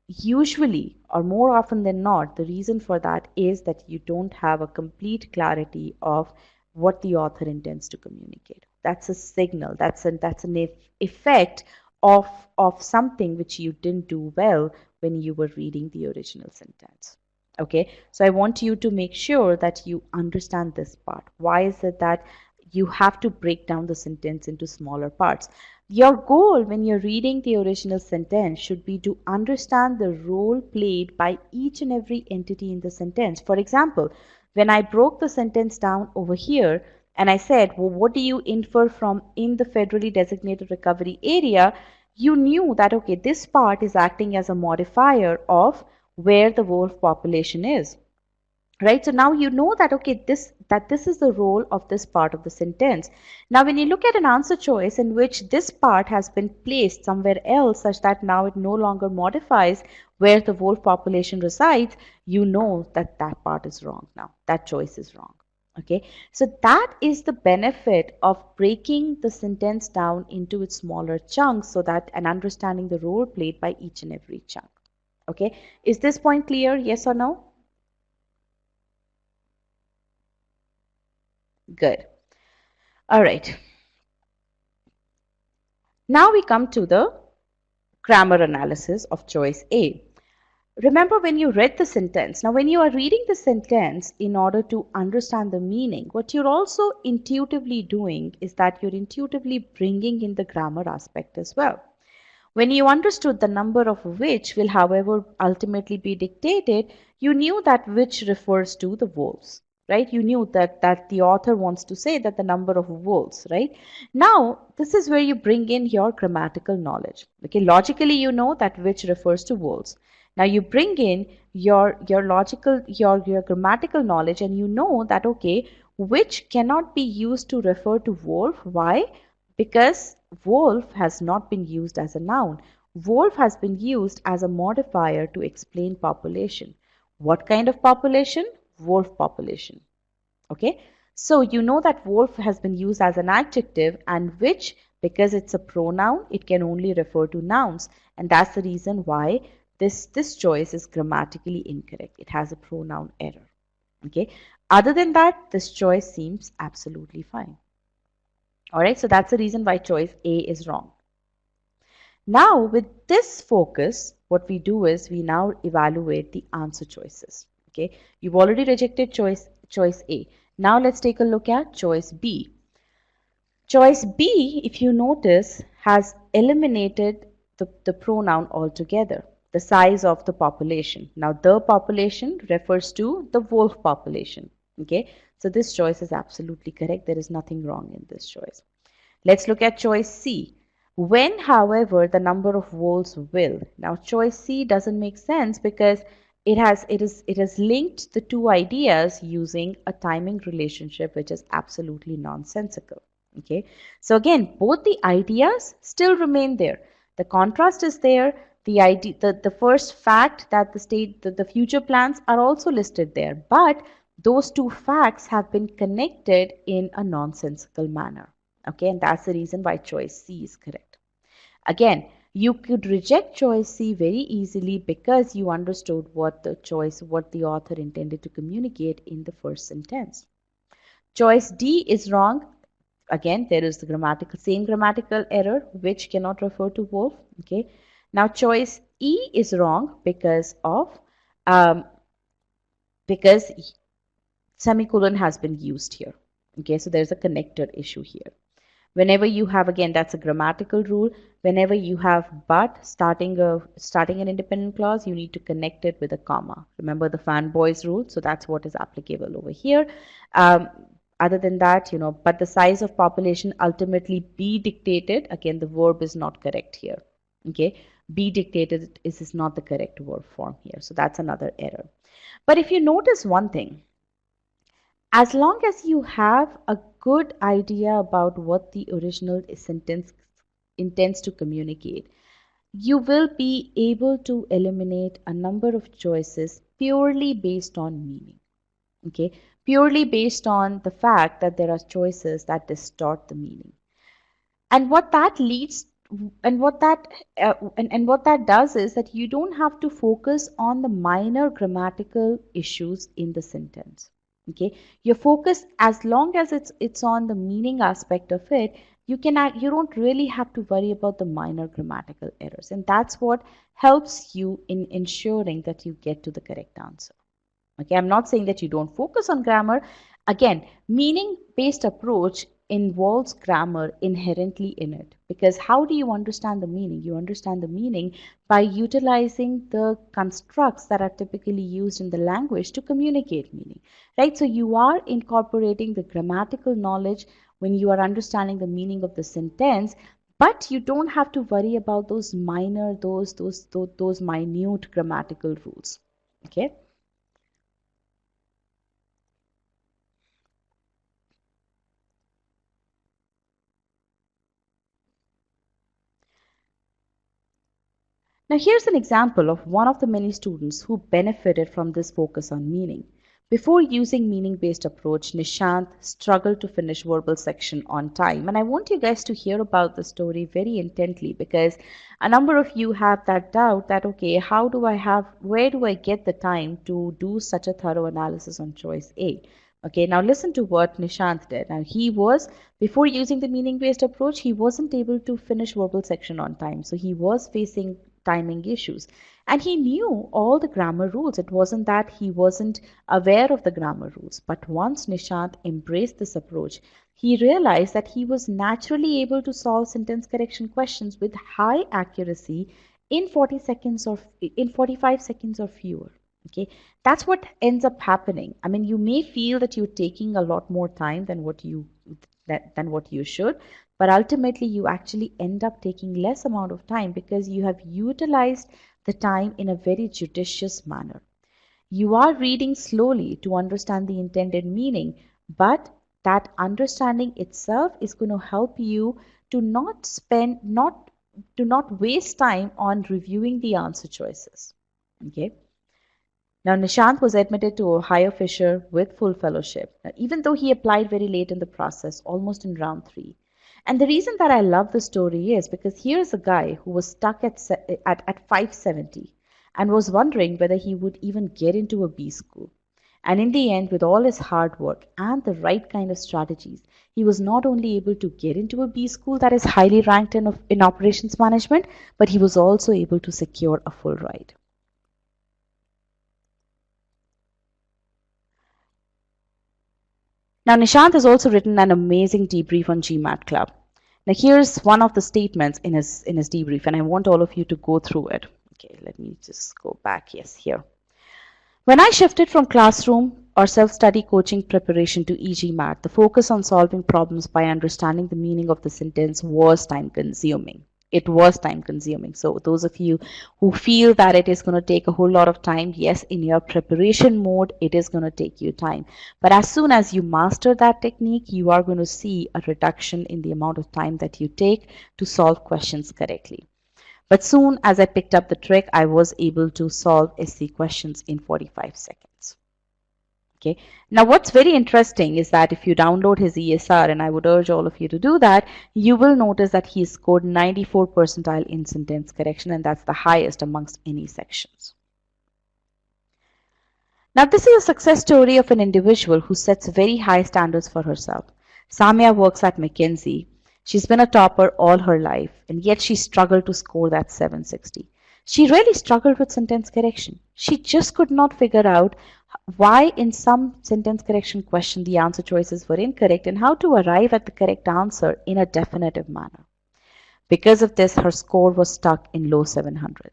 usually or more often than not, the reason for that is that you don't have a complete clarity of what the author intends to communicate. That's a signal. That's an effect of something which you didn't do well when you were reading the original sentence. Okay, so I want you to make sure that you understand this part. Why is it that you have to break down the sentence into smaller parts? Your goal when you're reading the original sentence should be to understand the role played by each and every entity in the sentence. For example, when I broke the sentence down over here and I said, well, what do you infer from in the federally designated recovery area? You knew that, okay, this part is acting as a modifier of where the wolf population is. Right, so now you know that, okay, this is the role of this part of the sentence. Now when you look at an answer choice in which this part has been placed somewhere else such that now it no longer modifies where the wolf population resides, you know that that part is wrong. Now that choice is wrong. Okay, so that is the benefit of breaking the sentence down into its smaller chunks, so that and understanding the role played by each and every chunk. Okay, is this point clear? Yes or no? Good. All right. Now we come to the grammar analysis of choice A. Remember when you read the sentence. Now, when you are reading the sentence in order to understand the meaning, what you're also intuitively doing is that you're intuitively bringing in the grammar aspect as well. When you understood the number of which will, however, ultimately be dictated, you knew that which refers to the wolves, right? You knew that the author wants to say that the number of wolves, right? Now, this is where you bring in your grammatical knowledge. Okay, logically, you know that which refers to wolves. Now you bring in your grammatical knowledge, and you know that okay, which cannot be used to refer to wolf. Why? Because wolf has not been used as a noun. Wolf has been used as a modifier to explain population. What kind of population? Wolf population. Okay, so you know that wolf has been used as an adjective, and which, because it's a pronoun, it can only refer to nouns, and that's the reason why this choice is grammatically incorrect. It has a pronoun error. Okay, other than that, this choice seems absolutely fine. All right, so that's the reason why choice A is wrong. Now, with this focus, what we do is we now evaluate the answer choices. Okay, you've already rejected choice A. Now let's take a look at choice B. Choice B, if you notice, has eliminated the pronoun altogether, the size of the population. Now, the population refers to the wolf population. Okay, so this choice is absolutely correct. There is nothing wrong in this choice. Let's look at choice C. When, however, the number of wolves will. Now, choice C doesn't make sense because it has linked the two ideas using a timing relationship, which is absolutely nonsensical. Okay, so again, both the ideas still remain there. The contrast is there. The first fact that the future plans are also listed there, but those two facts have been connected in a nonsensical manner. Okay, and that's the reason why choice C is correct. Again, you could reject choice C very easily because you understood what the author intended to communicate in the first sentence. Choice D is wrong. Again, there is the same grammatical error, which cannot refer to wolf. Okay, now choice E is wrong because semicolon has been used here. Okay, so there's a connector issue here. Whenever you have, again, that's a grammatical rule. Whenever you have but starting an independent clause, you need to connect it with a comma. Remember the fanboys rule? So that's what is applicable over here. Other than that, but the size of population ultimately be dictated. Again, the verb is not correct here. Okay, be dictated is not the correct verb form here. So that's another error. But if you notice one thing, as long as you have a good idea about what the original sentence intends to communicate, you will be able to eliminate a number of choices purely based on meaning. Okay, purely based on the fact that there are choices that distort the meaning. And what that leads and what that does is that you don't have to focus on the minor grammatical issues in the sentence. Okay, your focus, as long as it's on the meaning aspect of it, you don't really have to worry about the minor grammatical errors, and that's what helps you in ensuring that you get to the correct answer. Okay, I'm not saying that you don't focus on grammar. Again, meaning based approach involves grammar inherently in it, because how do you understand the meaning? You understand the meaning by utilizing the constructs that are typically used in the language to communicate meaning, right? So you are incorporating the grammatical knowledge when you are understanding the meaning of the sentence, but you don't have to worry about those minute grammatical rules. Okay. Now, here's an example of one of the many students who benefited from this focus on meaning. Before using meaning-based approach, Nishant struggled to finish verbal section on time. And I want you guys to hear about the story very intently, because a number of you have that doubt that, okay, where do I get the time to do such a thorough analysis on choice A? Okay, now listen to what Nishant did. Now, before using the meaning-based approach, he wasn't able to finish verbal section on time. So he was facing timing issues. And he knew all the grammar rules. It wasn't that he wasn't aware of the grammar rules. But once Nishant embraced this approach, he realized that he was naturally able to solve sentence correction questions with high accuracy in 40 seconds or in 45 seconds or fewer. Okay, that's what ends up happening. I mean, you may feel that you're taking a lot more time than what you should, but ultimately you actually end up taking less amount of time because you have utilized the time in a very judicious manner. You are reading slowly to understand the intended meaning, but that understanding itself is going to help you to not waste time on reviewing the answer choices. Okay. Now, Nishant was admitted to Ohio Fisher with full fellowship, even though he applied very late in the process, almost in round 3. And the reason that I love the story is because here's a guy who was stuck at 570 and was wondering whether he would even get into a B school. And in the end, with all his hard work and the right kind of strategies, he was not only able to get into a B school that is highly ranked in operations management, but he was also able to secure a full ride. Now, Nishant has also written an amazing debrief on GMAT Club. Now, here's one of the statements in his debrief, and I want all of you to go through it. Okay, let me just go back. Yes, here. When I shifted from classroom or self-study coaching preparation to e-GMAT, the focus on solving problems by understanding the meaning of the sentence was time-consuming. It was time consuming. So those of you who feel that it is going to take a whole lot of time, yes, in your preparation mode, it is going to take you time. But as soon as you master that technique, you are going to see a reduction in the amount of time that you take to solve questions correctly. But soon as I picked up the trick, I was able to solve SC questions in 45 seconds. Okay. Now, what's very interesting is that if you download his ESR, and I would urge all of you to do that, you will notice that he scored 94 percentile in sentence correction, and that's the highest amongst any sections. Now, this is a success story of an individual who sets very high standards for herself. Samya works at McKinsey. She's been a topper all her life, and yet she struggled to score that 760. She really struggled with sentence correction. She just could not figure out why in some sentence correction question the answer choices were incorrect and how to arrive at the correct answer in a definitive manner. Because of this, her score was stuck in low 700s.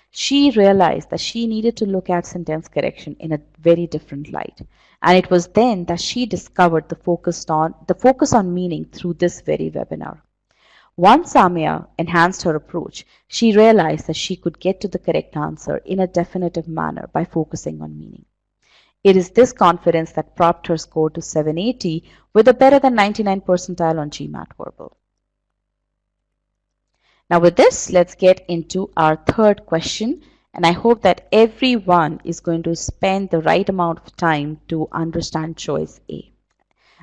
She realized that she needed to look at sentence correction in a very different light. And it was then that she discovered the focus on meaning through this very webinar. Once Samya enhanced her approach, she realized that she could get to the correct answer in a definitive manner by focusing on meaning. It is this confidence that propped her score to 780 with a better than 99 percentile on GMAT Verbal. Now with this, let's get into our third question, and I hope that everyone is going to spend the right amount of time to understand choice A.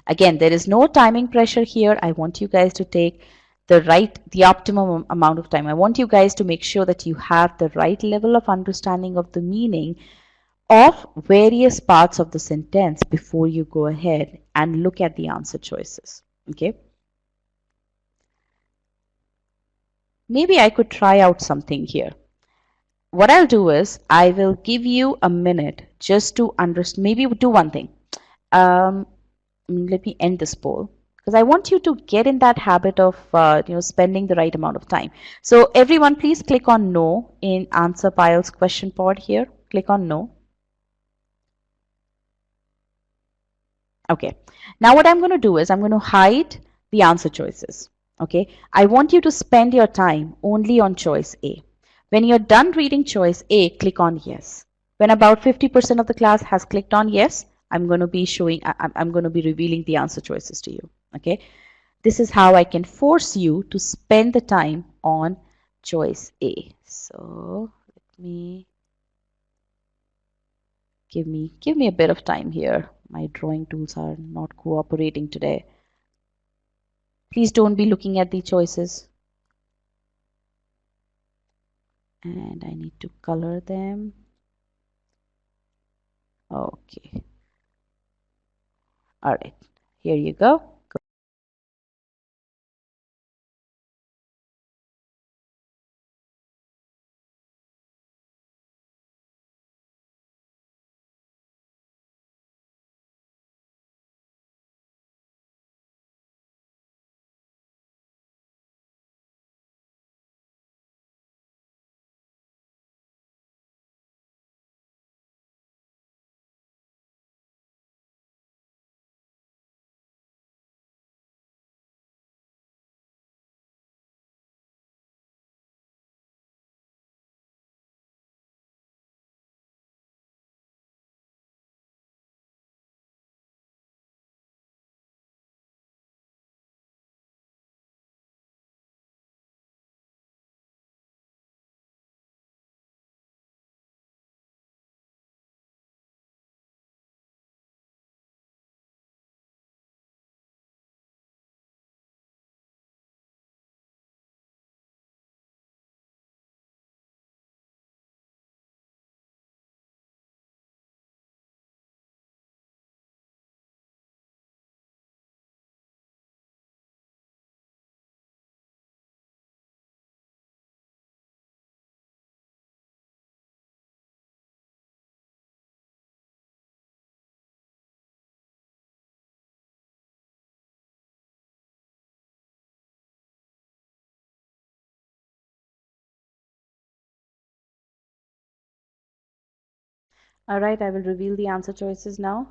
Again, there is no timing pressure here. I want you guys to take the optimum amount of time. I want you guys to make sure that you have the right level of understanding of the meaning of various parts of the sentence before you go ahead and look at the answer choices. Okay. Maybe I could try out something here. What I'll do is I will give you a minute just to understand. Maybe do one thing. Let me end this poll because I want you to get in that habit of spending the right amount of time. So everyone, please click on no in answer pile's question pod here. Click on no. Okay. Now what I'm going to do is I'm going to hide the answer choices. Okay. I want you to spend your time only on choice A. When you're done reading choice A, click on yes. When about 50% of the class has clicked on yes, I'm going to be revealing the answer choices to you. Okay. This is how I can force you to spend the time on choice A. So let me give me a bit of time here. My drawing tools are not cooperating today. Please don't be looking at the choices. And I need to color them. Okay. All right. Here you go. All right, I will reveal the answer choices now.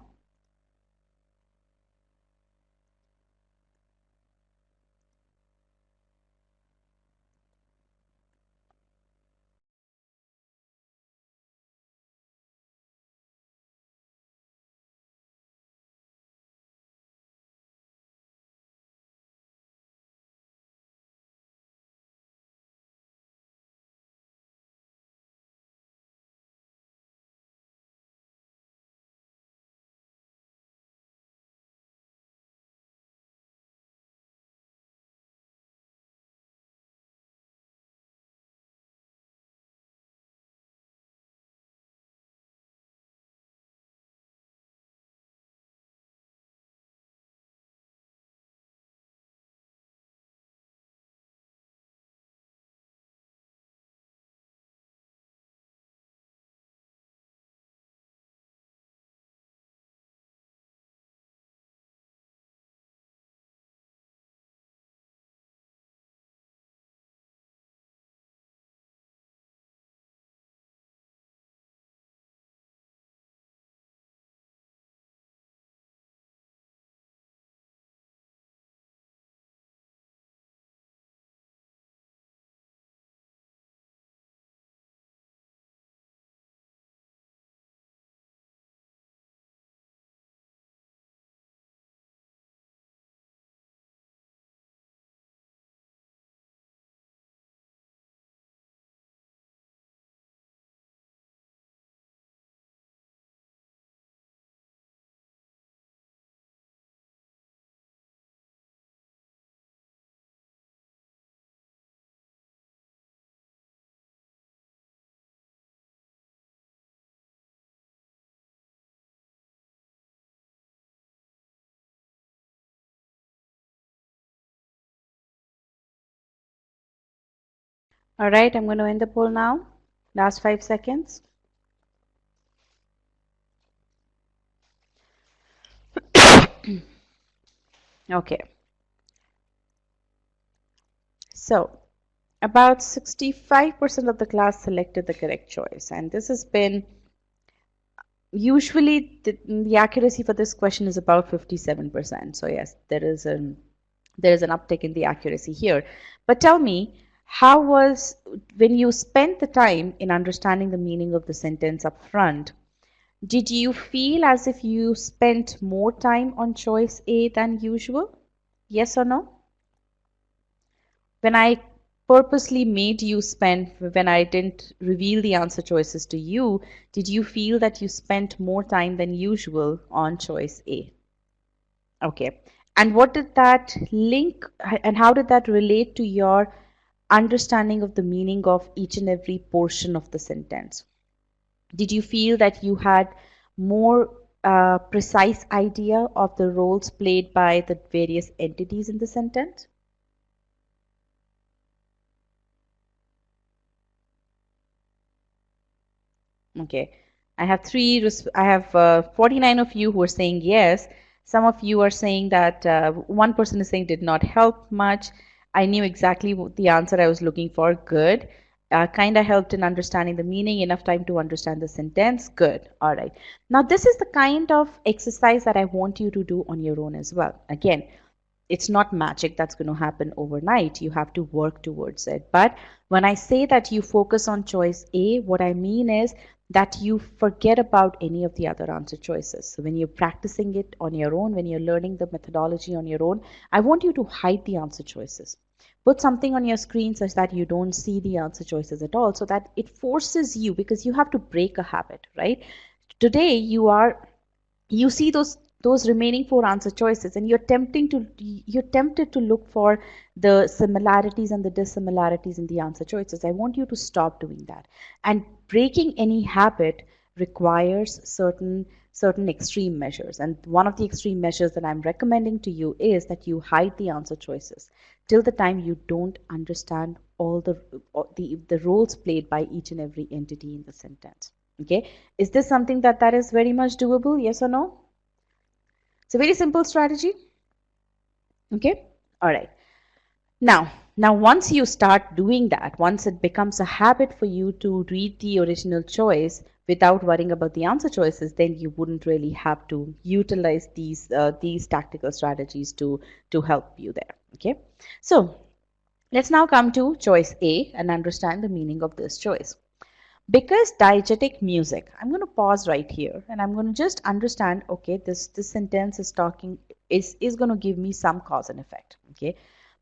All right, I'm going to end the poll now. Last 5 seconds. Okay. So, about 65% of the class selected the correct choice, and this has been usually the accuracy for this question is about 57%. So yes, there is an uptick in the accuracy here. But tell me, how was when you spent the time in understanding the meaning of the sentence up front, did you feel as if you spent more time on choice A than usual? Yes or no? When I purposely made you spend, when I didn't reveal the answer choices to you, did you feel that you spent more time than usual on choice A? Okay. And what did that link and how did that relate to your understanding of the meaning of each and every portion of the sentence? Did you feel that you had more precise idea of the roles played by the various entities in the sentence? Okay. I have 49 of you who are saying yes. Some of you are saying that one person is saying did not help much. I knew exactly what the answer I was looking for. Good. Kind of helped in understanding the meaning, enough time to understand the sentence. Good. All right. Now, this is the kind of exercise that I want you to do on your own as well. Again, it's not magic that's going to happen overnight. You have to work towards it. But when I say that you focus on choice A, what I mean is that you forget about any of the other answer choices. So when you're practicing it on your own, when you're learning the methodology on your own, I want you to hide the answer choices. Put something on your screen such that you don't see the answer choices at all, so that it forces you, because you have to break a habit, right? Today you see those remaining four answer choices, and you're tempted to look for the similarities and the dissimilarities in the answer choices. I want you to stop doing that. And breaking any habit requires certain extreme measures, and one of the extreme measures that I'm recommending to you is that you hide the answer choices till the time you don't understand all the roles played by each and every entity in the sentence. Okay, is this something that is very much doable? Yes or no? It's a very simple strategy. Okay, all right. Now, once you start doing that, once it becomes a habit for you to read the original choice, without worrying about the answer choices, then you wouldn't really have to utilize these tactical strategies to help you there. Okay, so let's now come to choice A and understand the meaning of this choice. Because diegetic music, I'm going to pause right here and I'm going to just understand, okay, this sentence is talking, is going to give me some cause and effect. Okay,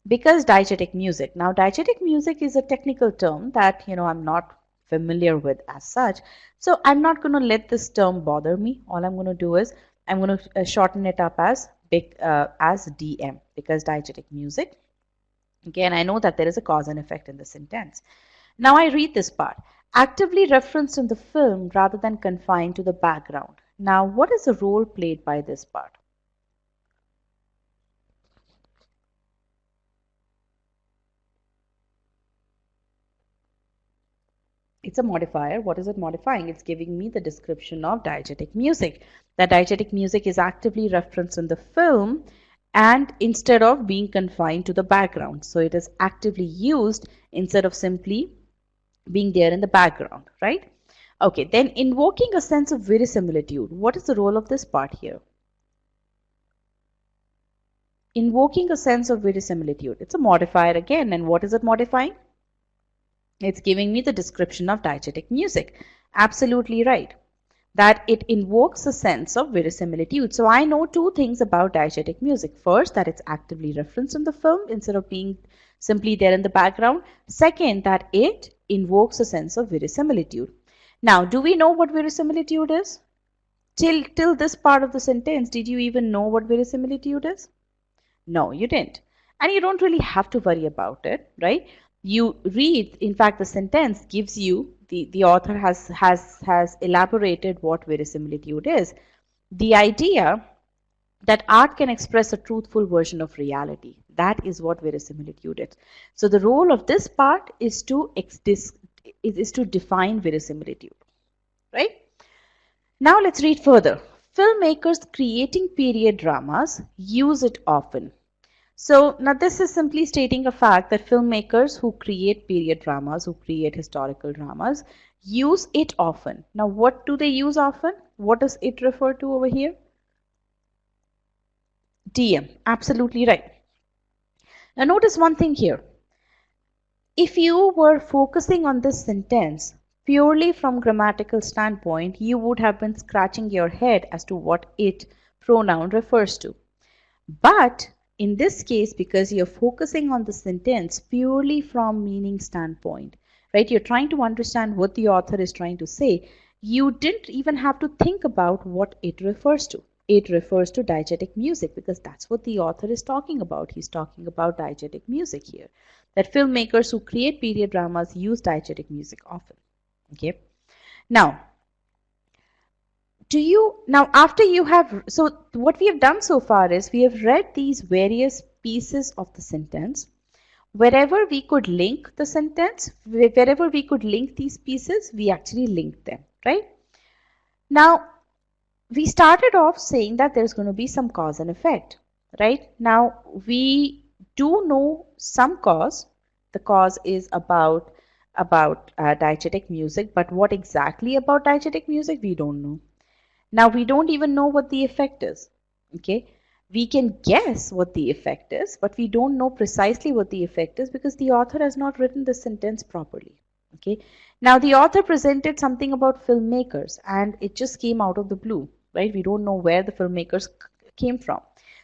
because diegetic music. Now, diegetic music is a technical term that, I'm not familiar with as such. So I'm not going to let this term bother me. All I'm going to do is I'm going to shorten it up as DM, because diegetic music. Again, I know that there is a cause and effect in the sentence. Now I read this part. Actively referenced in the film rather than confined to the background. Now, what is the role played by this part? It's a modifier. What is it modifying? It's giving me the description of diegetic music. That diegetic music is actively referenced in the film and instead of being confined to the background. So it is actively used instead of simply being there in the background, right? Okay, then invoking a sense of verisimilitude. What is the role of this part here? Invoking a sense of verisimilitude. It's a modifier again, and what is it modifying? It's giving me the description of diegetic music. Absolutely right. That it invokes a sense of verisimilitude. So I know two things about diegetic music. First, that it's actively referenced in the film instead of being simply there in the background. Second, that it invokes a sense of verisimilitude. Now, do we know what verisimilitude is? Till this part of the sentence, did you even know what verisimilitude is? No, you didn't. And you don't really have to worry about it, right? You read, in fact, the sentence gives you, the author has elaborated what verisimilitude is. The idea that art can express a truthful version of reality. That is what verisimilitude is. So the role of this part is to define verisimilitude, right? Now let's read further. Filmmakers creating period dramas use it often. So now this is simply stating a fact that filmmakers who create period dramas, who create historical dramas, use it often. Now what do they use often? What does it refer to over here? DM. Absolutely right. Now notice one thing here. If you were focusing on this sentence purely from grammatical standpoint, you would have been scratching your head as to what it pronoun refers to. But in this case, because you're focusing on the sentence purely from meaning standpoint, right? You're trying to understand what the author is trying to say. You didn't even have to think about what it refers to. It refers to diegetic music because that's what the author is talking about. He's talking about diegetic music here. That filmmakers who create period dramas use diegetic music often. Okay. Now, after you have, so what we have done so far is we have read these various pieces of the sentence. Wherever we could link the sentence, wherever we could link these pieces, we actually linked them, right? Now, we started off saying that there's going to be some cause and effect, right? Now, we do know some cause. The cause is about diegetic music, but what exactly about diegetic music, we don't know. Now, we don't even know what the effect is, okay? We can guess what the effect is, but we don't know precisely what the effect is because the author has not written the sentence properly, okay? Now, the author presented something about filmmakers and it just came out of the blue, right? We don't know where the filmmakers came from.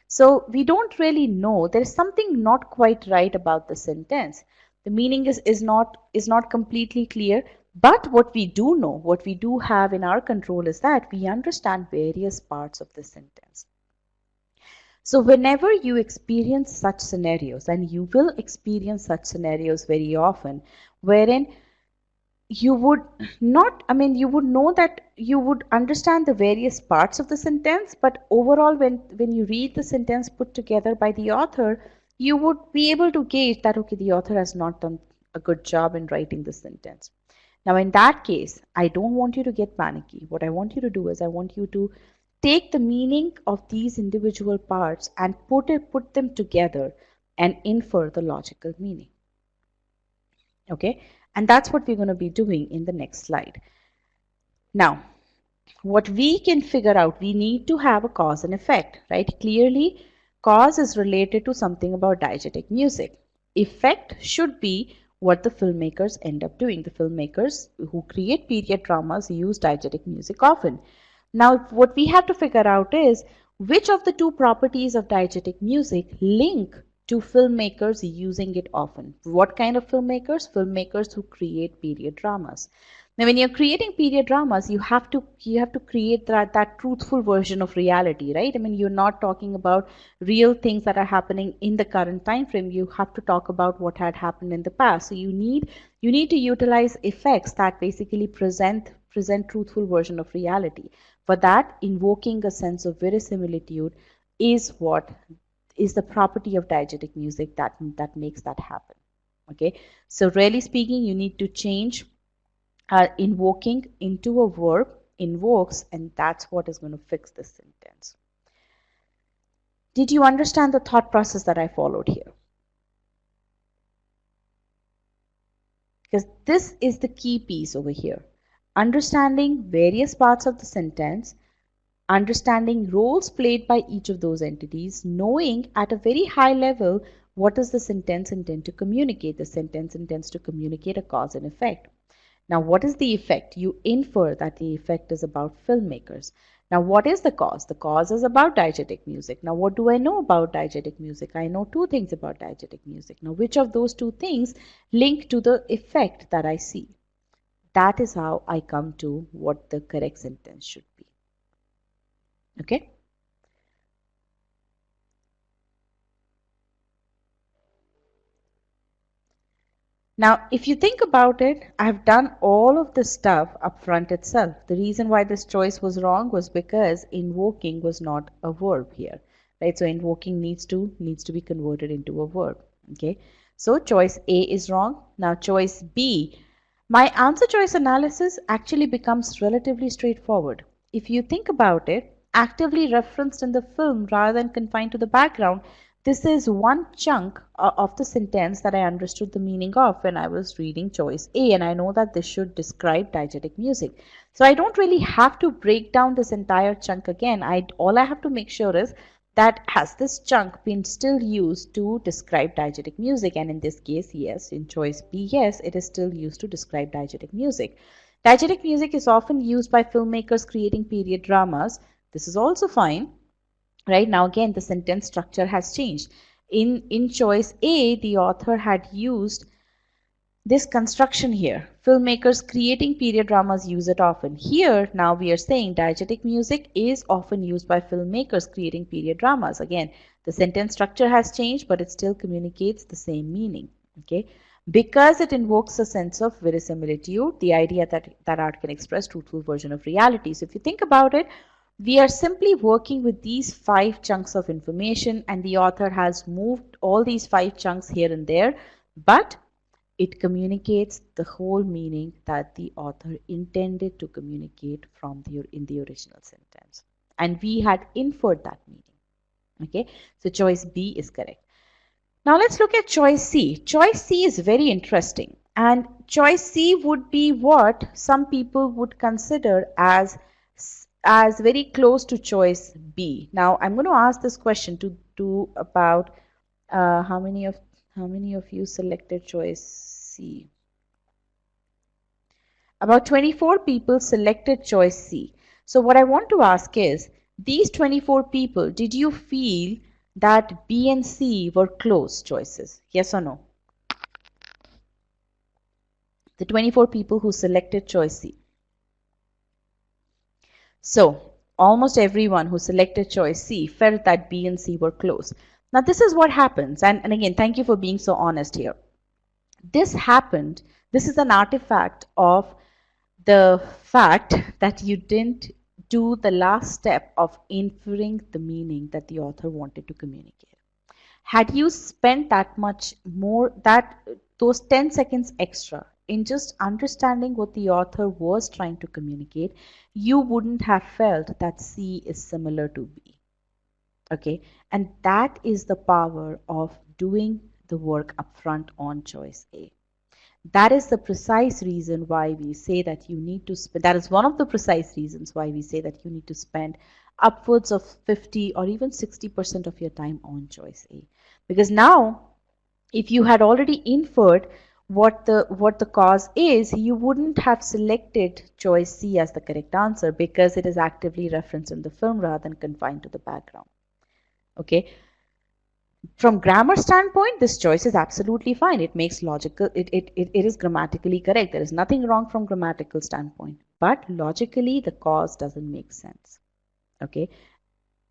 So we don't really know. There is something not quite right about the sentence. The meaning is not completely clear. But what we do know, what we do have in our control is that we understand various parts of the sentence. So whenever you experience such scenarios, and you will experience such scenarios very often, wherein you would not, you would know that you would understand the various parts of the sentence, but overall when you read the sentence put together by the author, you would be able to gauge that, okay, the author has not done a good job in writing the sentence. Now, in that case, I don't want you to get panicky. What I want you to do is I want you to take the meaning of these individual parts and put them together and infer the logical meaning. Okay, and that's what we're going to be doing in the next slide. Now, what we can figure out, we need to have a cause and effect, right? Clearly, cause is related to something about diegetic music. Effect should be what the filmmakers end up doing. The filmmakers who create period dramas use diegetic music often. Now, what we have to figure out is which of the two properties of diegetic music link to filmmakers using it often. What kind of filmmakers? Filmmakers who create period dramas. Now, when you're creating period dramas, you have to create that truthful version of reality, right? I mean, you're not talking about real things that are happening in the current time frame. You have to talk about what had happened in the past. So you need to utilize effects that basically present truthful version of reality. For that, invoking a sense of verisimilitude is what is the property of diegetic music that makes that happen. Okay, so really speaking, you need to change invoking into a verb, invokes, and that's what is going to fix this sentence. Did you understand the thought process that I followed here? Because this is the key piece over here. Understanding various parts of the sentence, understanding roles played by each of those entities, knowing at a very high level what does the sentence intend to communicate. The sentence intends to communicate a cause and effect. Now, what is the effect? You infer that the effect is about filmmakers. Now, what is the cause? The cause is about diegetic music. Now, what do I know about diegetic music? I know two things about diegetic music. Now, which of those two things link to the effect that I see? That is how I come to what the correct sentence should be. Okay? Now, if you think about it, I've done all of this stuff up front itself. The reason why this choice was wrong was because invoking was not a verb here, right? So invoking needs to be converted into a verb. Okay, so choice A is wrong. Now choice B, my answer choice analysis actually becomes relatively straightforward. If you think about it, actively referenced in the film rather than confined to the background, this is one chunk of the sentence that I understood the meaning of when I was reading choice A, and I know that this should describe diegetic music. So I don't really have to break down this entire chunk again. All I have to make sure is that has this chunk been still used to describe diegetic music, and in this case, yes. In choice B, yes, it is still used to describe diegetic music. Diegetic music is often used by filmmakers creating period dramas. This is also fine. Right now, again, the sentence structure has changed. In choice A, the author had used this construction here. Filmmakers creating period dramas use it often. Here, now we are saying diegetic music is often used by filmmakers creating period dramas. Again, the sentence structure has changed, but it still communicates the same meaning. Okay, because it invokes a sense of verisimilitude, the idea that art can express truthful version of reality. So if you think about it, we are simply working with these 5 chunks of information, and the author has moved all these 5 chunks here and there, but it communicates the whole meaning that the author intended to communicate in the original sentence. And we had inferred that meaning. Okay, so choice B is correct. Now let's look at choice C. Choice C is very interesting. And choice C would be what some people would consider as very close to choice B. Now I'm going to ask this question to about how many of you selected choice C? About 24 people selected choice C. So what I want to ask is, these 24 people, did you feel that B and C were close choices? Yes or no? The 24 people who selected choice C. So almost everyone who selected choice C felt that B and C were close. Now this is what happens, and again, thank you for being so honest here. This happened, this is an artifact of the fact that you didn't do the last step of inferring the meaning that the author wanted to communicate. Had you spent that much more, those 10 seconds extra in just understanding what the author was trying to communicate, you wouldn't have felt that C is similar to B. Okay, and that is the power of doing the work upfront on choice A. That is the precise reason why we say that you need to spend, that is one of the precise reasons why we say that you need to spend upwards of 50 or even 60% of your time on choice A. Because now, if you had already inferred what the cause is, you wouldn't have selected choice C as the correct answer because it is actively referenced in the film rather than confined to the background. Okay. From grammar standpoint, this choice is absolutely fine. It makes logical, it is grammatically correct. There is nothing wrong from grammatical standpoint. But logically, the cause doesn't make sense. Okay.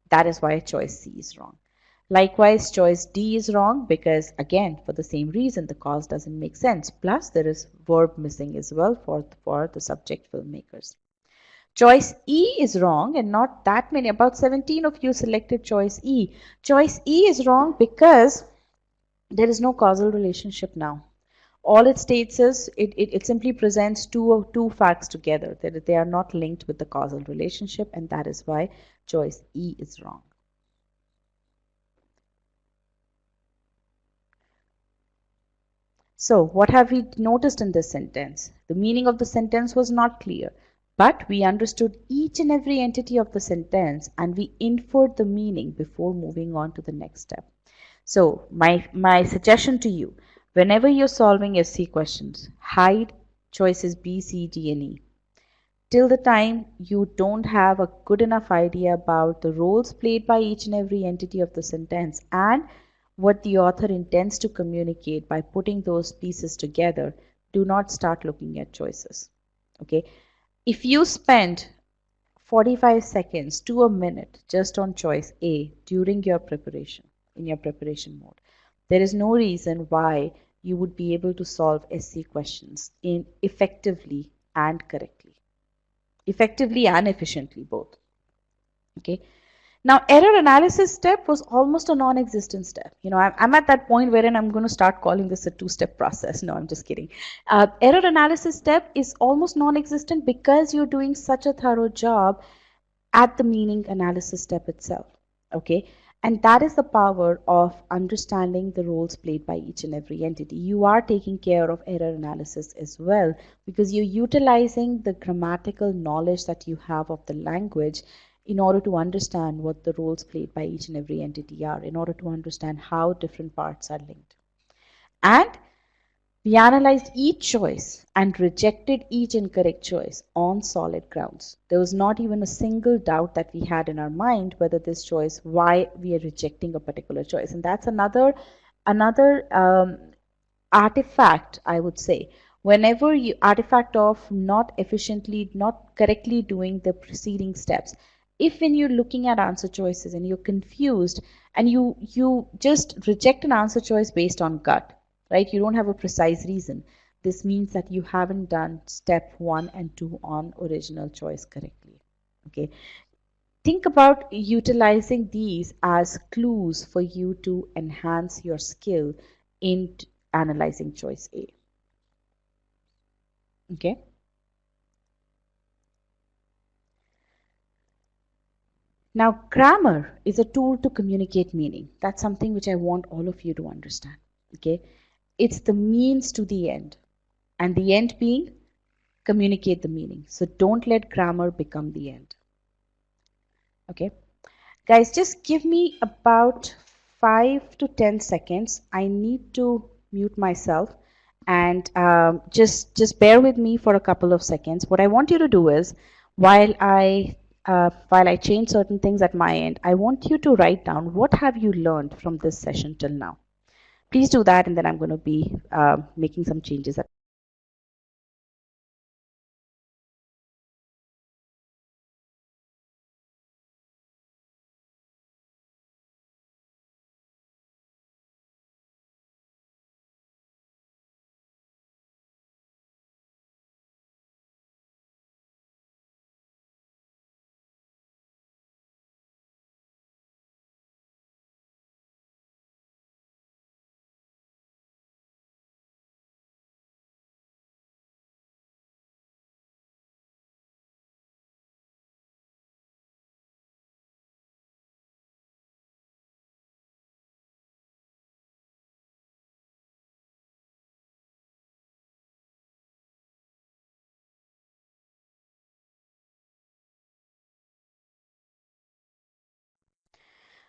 That is why choice C is wrong. Likewise, choice D is wrong because, again, for the same reason, the cause doesn't make sense. Plus, there is verb missing as well for the subject filmmakers. Choice E is wrong, and not that many, about 17 of you selected choice E. Choice E is wrong because there is no causal relationship now. All it states is it simply presents two facts together, that they are not linked with the causal relationship, and that is why choice E is wrong. So, what have we noticed in this sentence? The meaning of the sentence was not clear, but we understood each and every entity of the sentence and we inferred the meaning before moving on to the next step. So, my suggestion to you, whenever you're solving SC questions, hide choices B, C, D, and E. Till the time you don't have a good enough idea about the roles played by each and every entity of the sentence and what the author intends to communicate by putting those pieces together, do not start looking at choices. Okay? If you spend 45 seconds to a minute just on choice A during your preparation, in your preparation mode, there is no reason why you would be able to solve SC questions in effectively and correctly. Effectively and efficiently, both. Okay. Now, error analysis step was almost a non-existent step. I'm at that point wherein I'm going to start calling this a two-step process. No, I'm just kidding. Error analysis step is almost non-existent because you're doing such a thorough job at the meaning analysis step itself. Okay. And that is the power of understanding the roles played by each and every entity. You are taking care of error analysis as well because you're utilizing the grammatical knowledge that you have of the language in order to understand what the roles played by each and every entity are, in order to understand how different parts are linked. And we analyzed each choice and rejected each incorrect choice on solid grounds. There was not even a single doubt that we had in our mind whether this choice, why we are rejecting a particular choice. And that's another artifact, I would say. Whenever you artifact of not efficiently, not correctly doing the preceding steps. If when you're looking at answer choices and you're confused and you just reject an answer choice based on gut, right? You don't have a precise reason. This means that you haven't done step 1 and 2 on original choice correctly. Okay. Think about utilizing these as clues for you to enhance your skill in analyzing choice A. Okay. Now, grammar is a tool to communicate meaning. That's something which I want all of you to understand. Okay. It's the means to the end, and the end being communicate the meaning. So don't let grammar become the end. Okay. Guys, just give me about 5 to 10 seconds. I need to mute myself and just bear with me for a couple of seconds. What I want you to do is while I change certain things at my end, I want you to write down what have you learned from this session till now. Please do that, and then I'm going to be making some changes.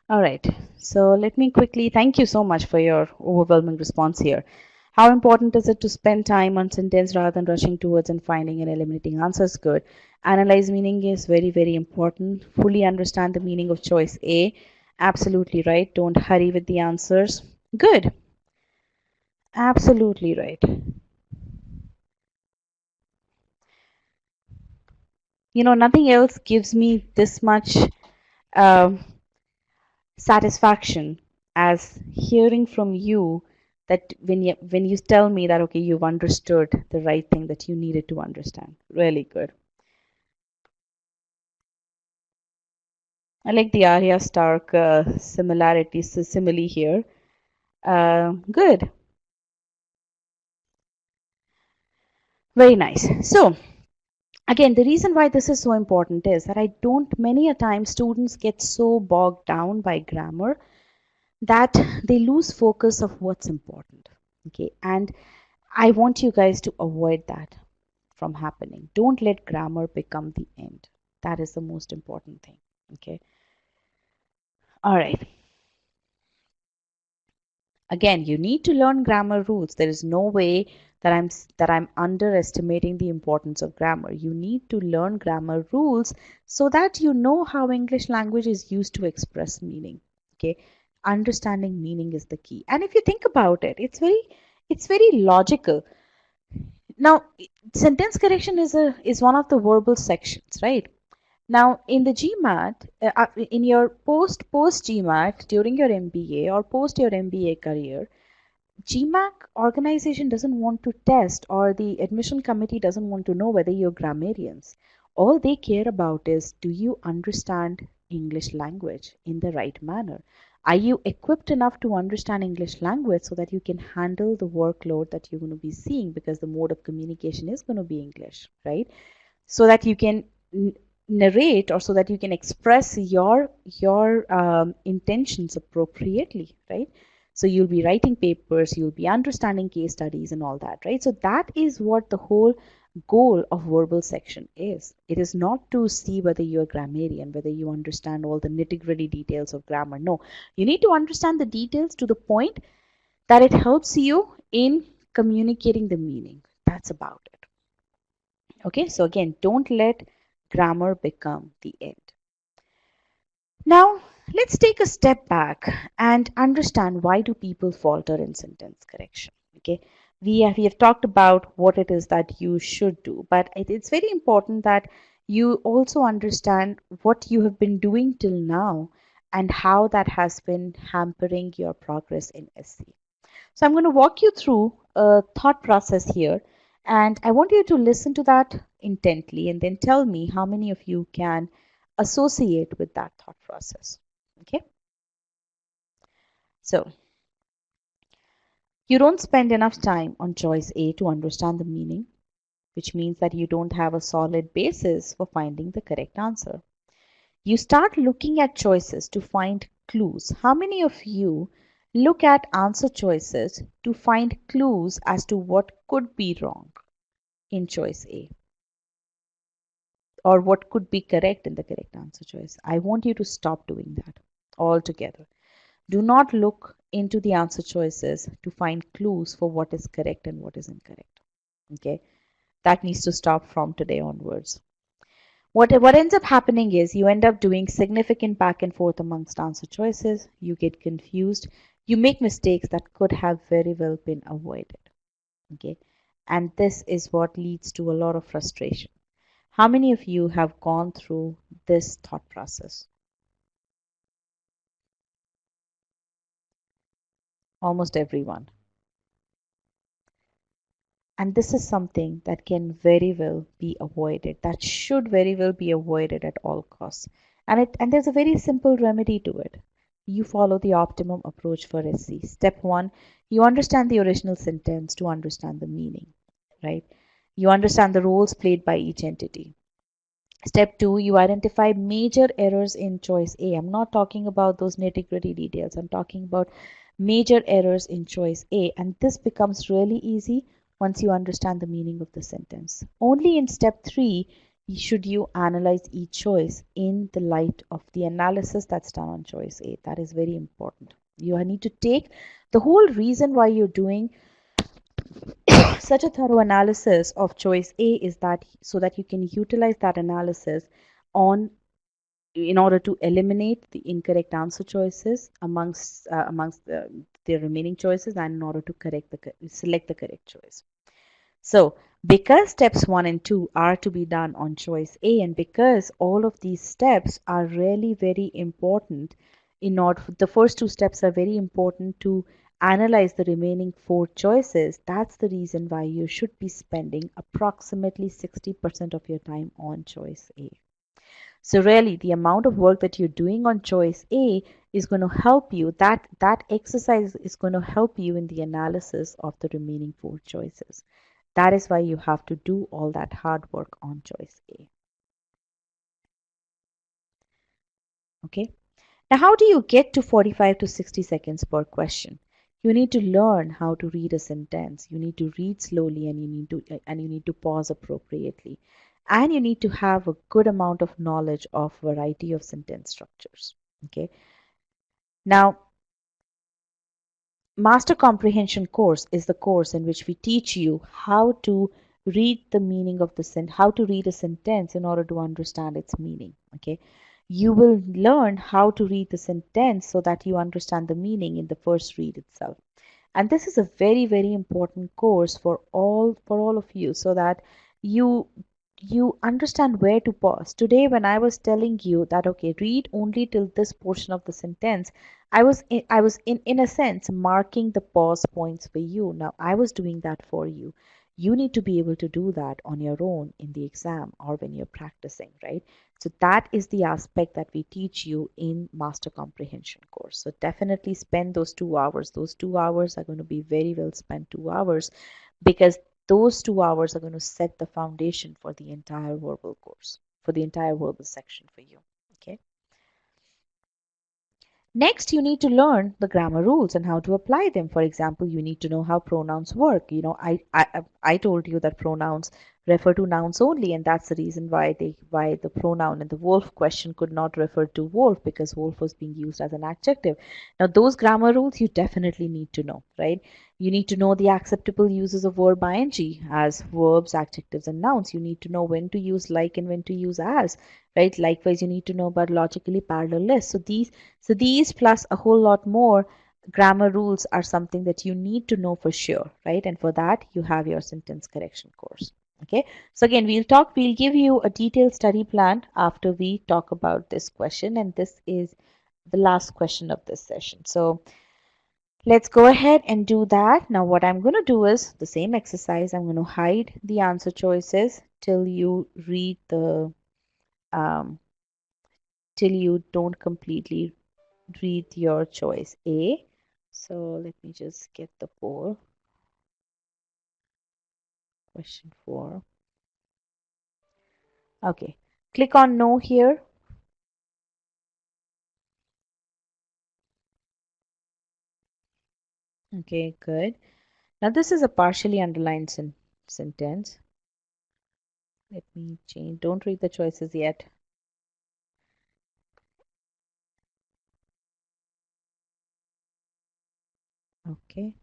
All right, so let me quickly thank you so much for your overwhelming response here. How important is it to spend time on sentence rather than rushing towards and finding and eliminating answers? Good. Analyze meaning is very, very important. Fully understand the meaning of choice A. Absolutely right. Don't hurry with the answers. Good. Absolutely right. You know, nothing else gives me this much um satisfaction as hearing from you that when you tell me that okay, you've understood the right thing that you needed to understand. Really good. I like the Arya Stark simile here. Good. Very nice. So again, the reason why this is so important is that I don't many a time students get so bogged down by grammar that they lose focus of what's important. Okay, and I want you guys to avoid that from happening. Don't let grammar become the end. That is the most important thing. Okay. All right. Again, you need to learn grammar rules. There is no way that I'm underestimating the importance of grammar. You need to learn grammar rules so that you know how English language is used to express meaning. Okay. Understanding meaning is the key. And if you think about it, it's very logical. Now, sentence correction is one of the verbal sections, right? Now, in the GMAT, in your post GMAT during your MBA or post your MBA career, GMAT organization doesn't want to test, or the admission committee doesn't want to know whether you're grammarians. All they care about is, do you understand English language in the right manner? Are you equipped enough to understand English language so that you can handle the workload that you're going to be seeing, because the mode of communication is going to be English, right? So that you can narrate, or so that you can express your intentions appropriately, right? So you'll be writing papers, you'll be understanding case studies and all that, right? So that is what the whole goal of verbal section is. It is not to see whether you're a grammarian, whether you understand all the nitty-gritty details of grammar. No, you need to understand the details to the point that it helps you in communicating the meaning. That's about it. Okay, so again, don't let grammar become the end. Now, let's take a step back and understand, why do people falter in sentence correction? Okay, we have talked about what it is that you should do, but it's very important that you also understand what you have been doing till now and how that has been hampering your progress in SC. So I'm going to walk you through a thought process here, and I want you to listen to that intently and then tell me how many of you can associate with that thought process. Okay? So, you don't spend enough time on choice A to understand the meaning, which means that you don't have a solid basis for finding the correct answer. You start looking at choices to find clues. How many of you look at answer choices to find clues as to what could be wrong in choice A, or what could be correct in the correct answer choice? I want you to stop doing that altogether. Do not look into the answer choices to find clues for what is correct and what is incorrect. Okay, that needs to stop from today onwards. What ends up happening is you end up doing significant back and forth amongst answer choices. You get confused. You make mistakes that could have very well been avoided. Okay, and this is what leads to a lot of frustration. How many of you have gone through this thought process? Almost everyone. And this is something that can very well be avoided, that should very well be avoided at all costs. And there's a very simple remedy to it. You follow the optimum approach for SC. Step one, you understand the original sentence to understand the meaning, right? You understand the roles played by each entity. Step two, you identify major errors in choice A. I'm not talking about those nitty gritty details. I'm talking about major errors in choice A. And this becomes really easy once you understand the meaning of the sentence. Only in step three, should you analyze each choice in the light of the analysis that's done on choice A? That is very important. You need to take the whole reason why you're doing such a thorough analysis of choice A is that so that you can utilize that analysis on in order to eliminate the incorrect answer choices amongst the remaining choices and in order to select the correct choice. So because steps 1 and 2 are to be done on choice A, and because all of these steps are really very important, the first two steps are very important to analyze the remaining four choices. That's the reason why you should be spending approximately 60% of your time on choice A. So really, the amount of work that you're doing on choice A is going to help you. That exercise is going to help you in the analysis of the remaining four choices. That is why you have to do all that hard work on choice A. Okay. Now, how do you get to 45 to 60 seconds per question? You need to learn how to read a sentence. You need to read slowly, and you need to pause appropriately. And you need to have a good amount of knowledge of variety of sentence structures. Okay. Now, Master Comprehension course is the course in which we teach you how to read the meaning of how to read a sentence in order to understand its meaning. Okay. You will learn how to read the sentence so that you understand the meaning in the first read itself. And this is a very, very important course for all of you so that you you understand where to pause. Today, when I was telling you that okay, read only till this portion of the sentence, I was in a sense marking the pause points for you. Now I was doing that for you. You need to be able to do that on your own in the exam or when you're practicing, right? So that is the aspect that we teach you in Master Comprehension course. So definitely spend those 2 hours. Those 2 hours are going to be very well spent 2 hours because those 2 hours are going to set the foundation for the entire verbal course, for the entire verbal section for you. Okay. Next, you need to learn the grammar rules and how to apply them. For example, you need to know how pronouns work. I told you that pronouns refer to nouns only, and that's the reason why the pronoun in the wolf question could not refer to wolf because wolf was being used as an adjective. Now, those grammar rules you definitely need to know, right? You need to know the acceptable uses of verb ing as verbs, adjectives, and nouns. You need to know when to use like and when to use as, right? Likewise, you need to know about logically parallel lists. So these plus a whole lot more grammar rules are something that you need to know for sure, right? And for that, you have your sentence correction course. Okay. So again, we'll give you a detailed study plan after we talk about this question. And this is the last question of this session. So let's go ahead and do that. Now, what I'm going to do is the same exercise. I'm going to hide the answer choices till you read um, till you don't completely read your choice A. So let me just get the poll. Question 4. Okay. Click on no here. Okay, good. Now this is a partially underlined sentence. Let me change. Don't read the choices yet. Okay.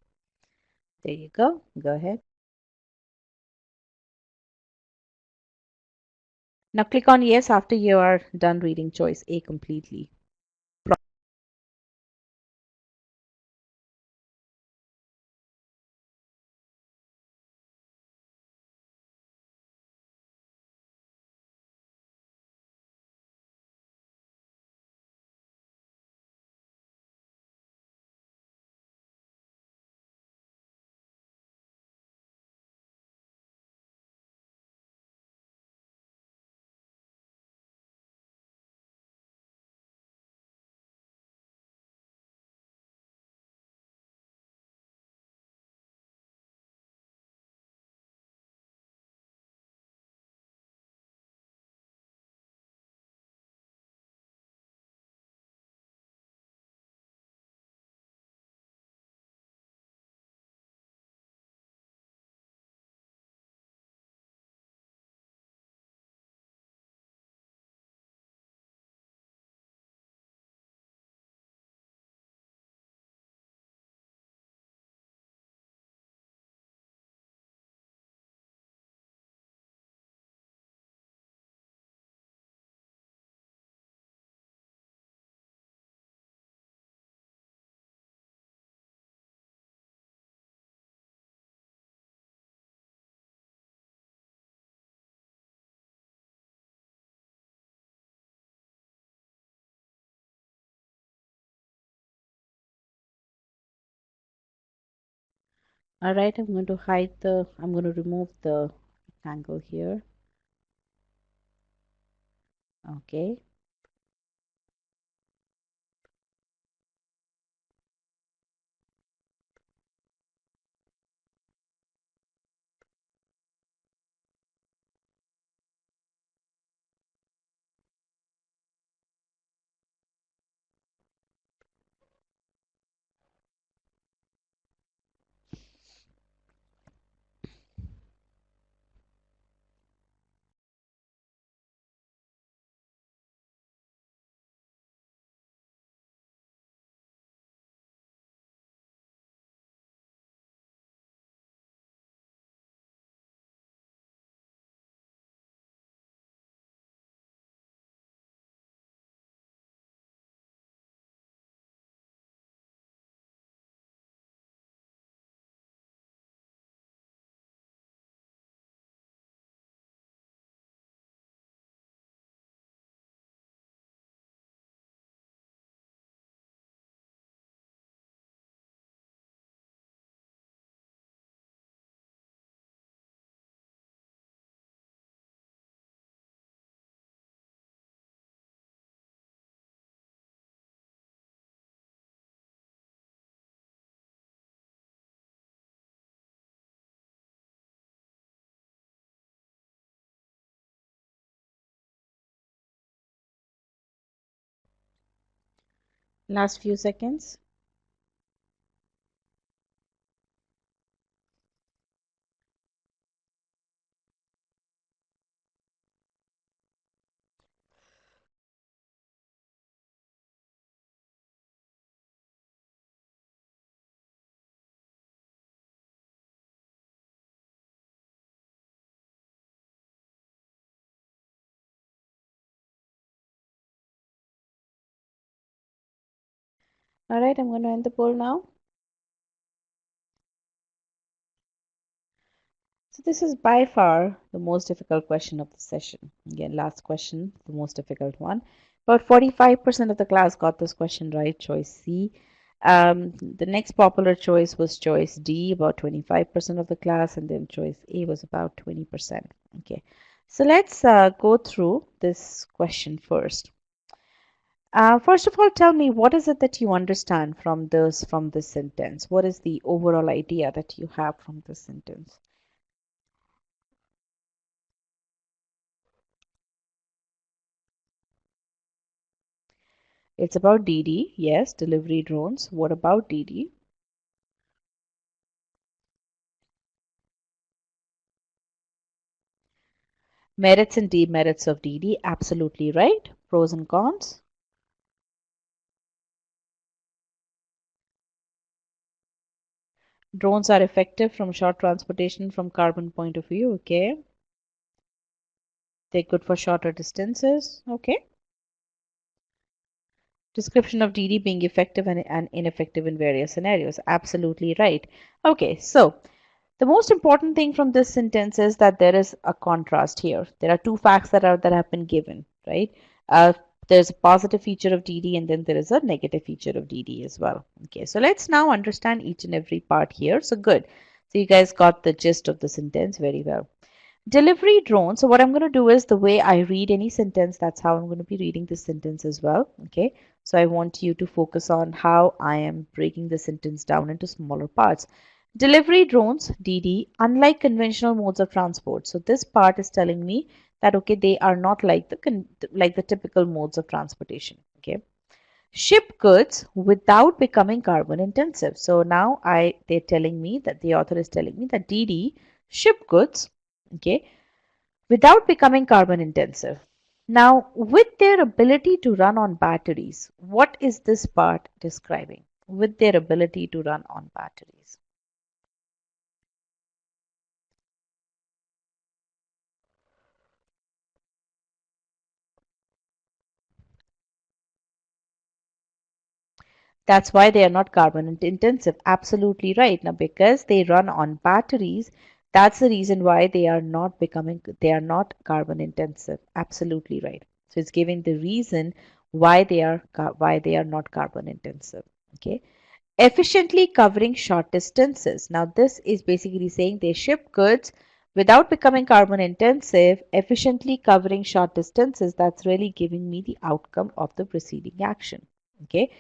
There you go. Go ahead. Now click on yes after you are done reading choice A completely. All right, I'm going to remove the rectangle here. Okay. Last few seconds. All right, I'm going to end the poll now. So this is by far the most difficult question of the session. Again, last question, the most difficult one. About 45% of the class got this question right, choice C. The next popular choice was choice D, about 25% of the class, and then choice A was about 20%. Okay, so let's go through this question first. First of all, tell me what is it that you understand from this sentence? What is the overall idea that you have from this sentence? It's about DD, yes, delivery drones. What about DD? Merits and demerits of DD, absolutely right. Pros and cons. Drones are effective from short transportation from carbon point of view, okay. They're good for shorter distances, okay. Description of DD being effective and ineffective in various scenarios, absolutely right. Okay, so the most important thing from this sentence is that there is a contrast here. There are two facts that have been given, right? Uh, there's a positive feature of DD and then there is a negative feature of DD as well. Okay, so let's now understand each and every part here. So good. So you guys got the gist of the sentence very well. Delivery drone. So what I'm going to do is the way I read any sentence, that's how I'm going to be reading this sentence as well. Okay. So I want you to focus on how I am breaking the sentence down into smaller parts. Delivery drones, DD, unlike conventional modes of transport. So this part is telling me that okay, they are not like the typical modes of transportation. Okay. Ship goods without becoming carbon intensive. So now they're telling me that the author is telling me that DD ship goods, okay, without becoming carbon intensive. Now, with their ability to run on batteries, what is this part describing? With their ability to run on batteries. That's why they are not carbon intensive. Absolutely right. Now, because they run on batteries, that's the reason why they are not carbon intensive. Absolutely right. So it's giving the reason why they are not carbon intensive. Okay. efficiently covering short distances. Now, this is basically saying they ship goods without becoming carbon intensive, efficiently covering short distances. That's really giving me the outcome of the preceding action. Okay,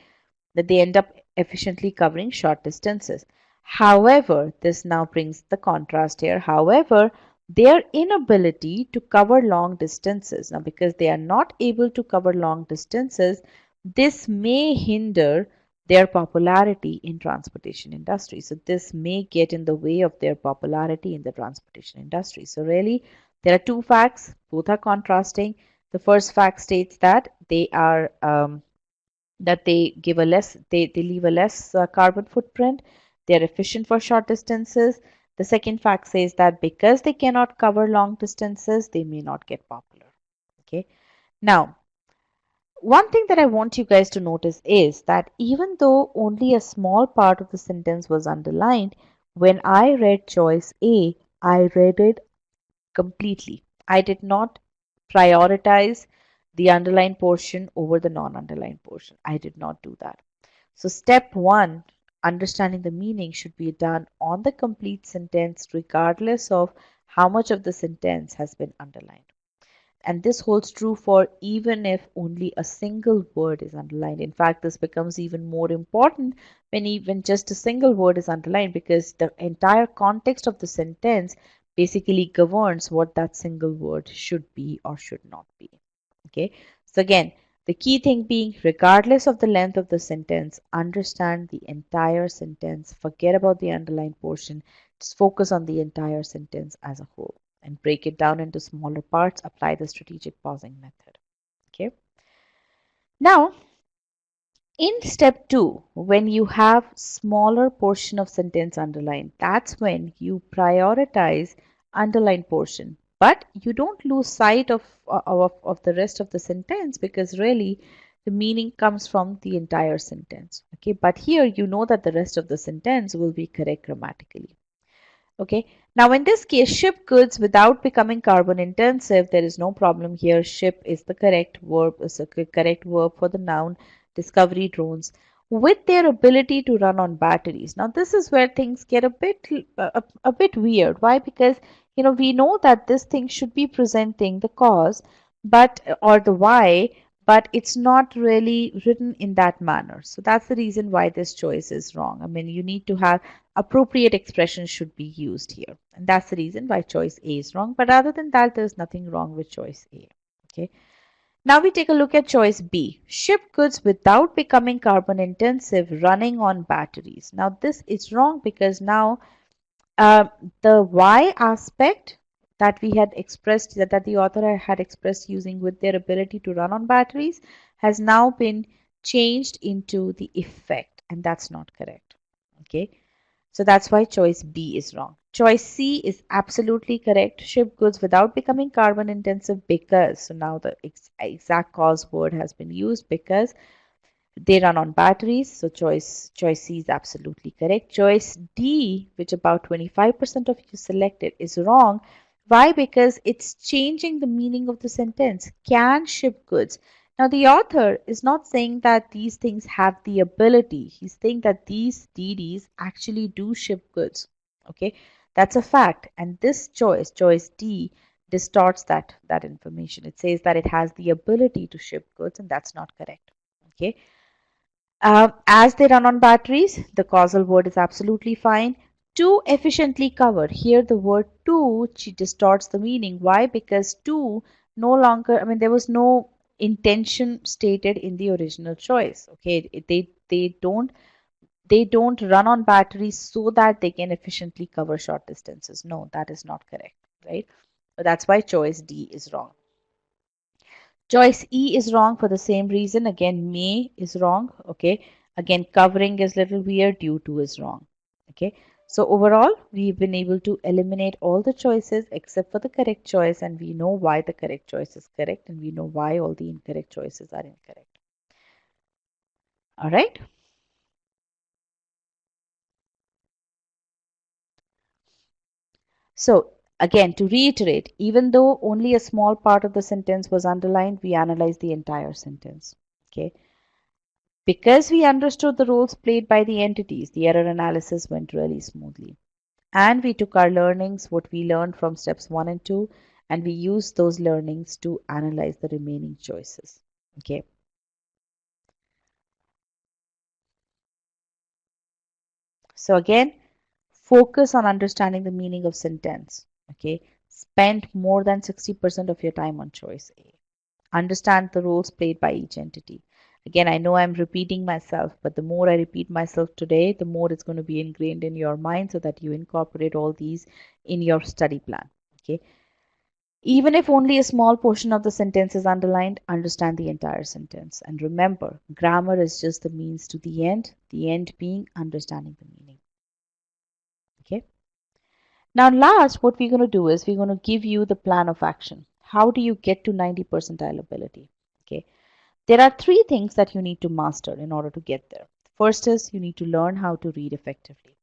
that they end up efficiently covering short distances. However, this now brings the contrast here. However, their inability to cover long distances. Now, because they are not able to cover long distances, this may hinder their popularity in transportation industry. So this may get in the way of their popularity in the transportation industry. So really, there are two facts, both are contrasting. The first fact states that they give a less they leave a less carbon footprint, they're efficient for short distances. The second fact says that because they cannot cover long distances, they may not get popular. Okay, now one thing that I want you guys to notice is that even though only a small part of the sentence was underlined, when I read choice A, I read it completely. I did not prioritize the underlined portion over the non-underlined portion. I did not do that. So step one, understanding the meaning, should be done on the complete sentence regardless of how much of the sentence has been underlined. And this holds true for even if only a single word is underlined. In fact, this becomes even more important when even just a single word is underlined, because the entire context of the sentence basically governs what that single word should be or should not be. Okay, so again, the key thing being, regardless of the length of the sentence, understand the entire sentence, forget about the underlined portion, just focus on the entire sentence as a whole and break it down into smaller parts. Apply the strategic pausing method. Okay, now in step 2, when you have smaller portion of sentence underlined, that's when you prioritize underlined portion, but you don't lose sight of the rest of the sentence, because really the meaning comes from the entire sentence. Okay, but here you know that the rest of the sentence will be correct grammatically. Okay, now in this case, ship goods without becoming carbon intensive, there is no problem here. Ship is the correct verb, is a correct verb for the noun. Discovery drones with their ability to run on batteries. Now this is where things get a bit weird. Why? Because we know that this thing should be presenting the cause, but or the why, but it's not really written in that manner. So that's the reason why this choice is wrong. I mean, you need to have appropriate expressions should be used here, and that's the reason why choice A is wrong. But other than that, there's nothing wrong with choice A. Okay, now we take a look at choice B, ship goods without becoming carbon intensive running on batteries. Now this is wrong because now uh, the Y aspect that we had expressed, that the author had expressed using with their ability to run on batteries, has now been changed into the effect, and that's not correct. Okay, so that's why choice B is wrong. Choice C is absolutely correct. Ship goods without becoming carbon intensive, because, so now the exact cause word has been used, because they run on batteries. So choice C is absolutely correct. Choice D, which about 25% of you selected, is wrong. Why? Because it's changing the meaning of the sentence. Can ship goods. Now the author is not saying that these things have the ability. He's saying that these DDs actually do ship goods. Okay, that's a fact. And this choice D, distorts that information. It says that it has the ability to ship goods, and that's not correct. Okay, as they run on batteries, the causal word is absolutely fine. To efficiently cover. Here the word to distorts the meaning. Why? Because to no longer, I mean, there was no intention stated in the original choice. Okay, they don't run on batteries so that they can efficiently cover short distances. No, that is not correct, right? So that's why choice D is wrong. Choice E is wrong for the same reason. Again, may is wrong. Okay. Again, covering is little weird. Due to is wrong. Okay. So overall, we've been able to eliminate all the choices except for the correct choice, and we know why the correct choice is correct, and we know why all the incorrect choices are incorrect. All right. So again, to reiterate, even though only a small part of the sentence was underlined, we analyzed the entire sentence. Okay. Because we understood the roles played by the entities, the error analysis went really smoothly. And we took our learnings, what we learned from steps 1 and 2, and we used those learnings to analyze the remaining choices. Okay. So again, focus on understanding the meaning of sentence. Okay. Spend more than 60% of your time on choice A. Understand the roles played by each entity. Again, I know I'm repeating myself, but the more I repeat myself today, the more it's going to be ingrained in your mind so that you incorporate all these in your study plan. Okay. Even if only a small portion of the sentence is underlined, understand the entire sentence. And remember, grammar is just the means to the end being understanding the meaning. Okay. Now, last, what we're going to do is we're going to give you the plan of action. How do you get to 90 percentile ability? Okay. There are three things that you need to master in order to get there. First is you need to learn how to read effectively.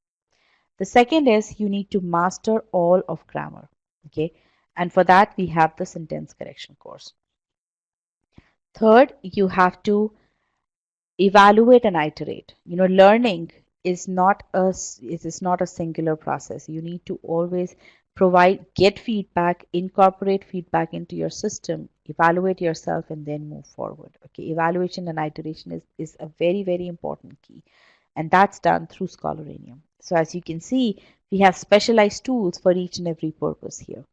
The second is you need to master all of grammar. Okay. And for that, we have the sentence correction course. Third, you have to evaluate and iterate. Learning is not a singular process. You need to always get feedback, incorporate feedback into your system, evaluate yourself, and then move forward. Okay, evaluation and iteration is a very, very important key, and that's done through Scholaranium. So as you can see, we have specialized tools for each and every purpose here.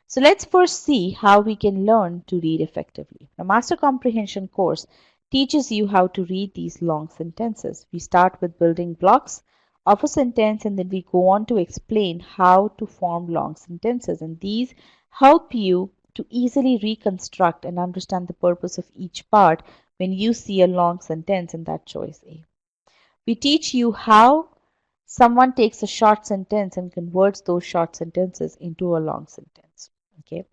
So let's first see how we can learn to read effectively. The Master Comprehension course teaches you how to read these long sentences. We start with building blocks of a sentence and then we go on to explain how to form long sentences. And these help you to easily reconstruct and understand the purpose of each part when you see a long sentence in that choice A. We teach you how someone takes a short sentence and converts those short sentences into a long sentence. Okay.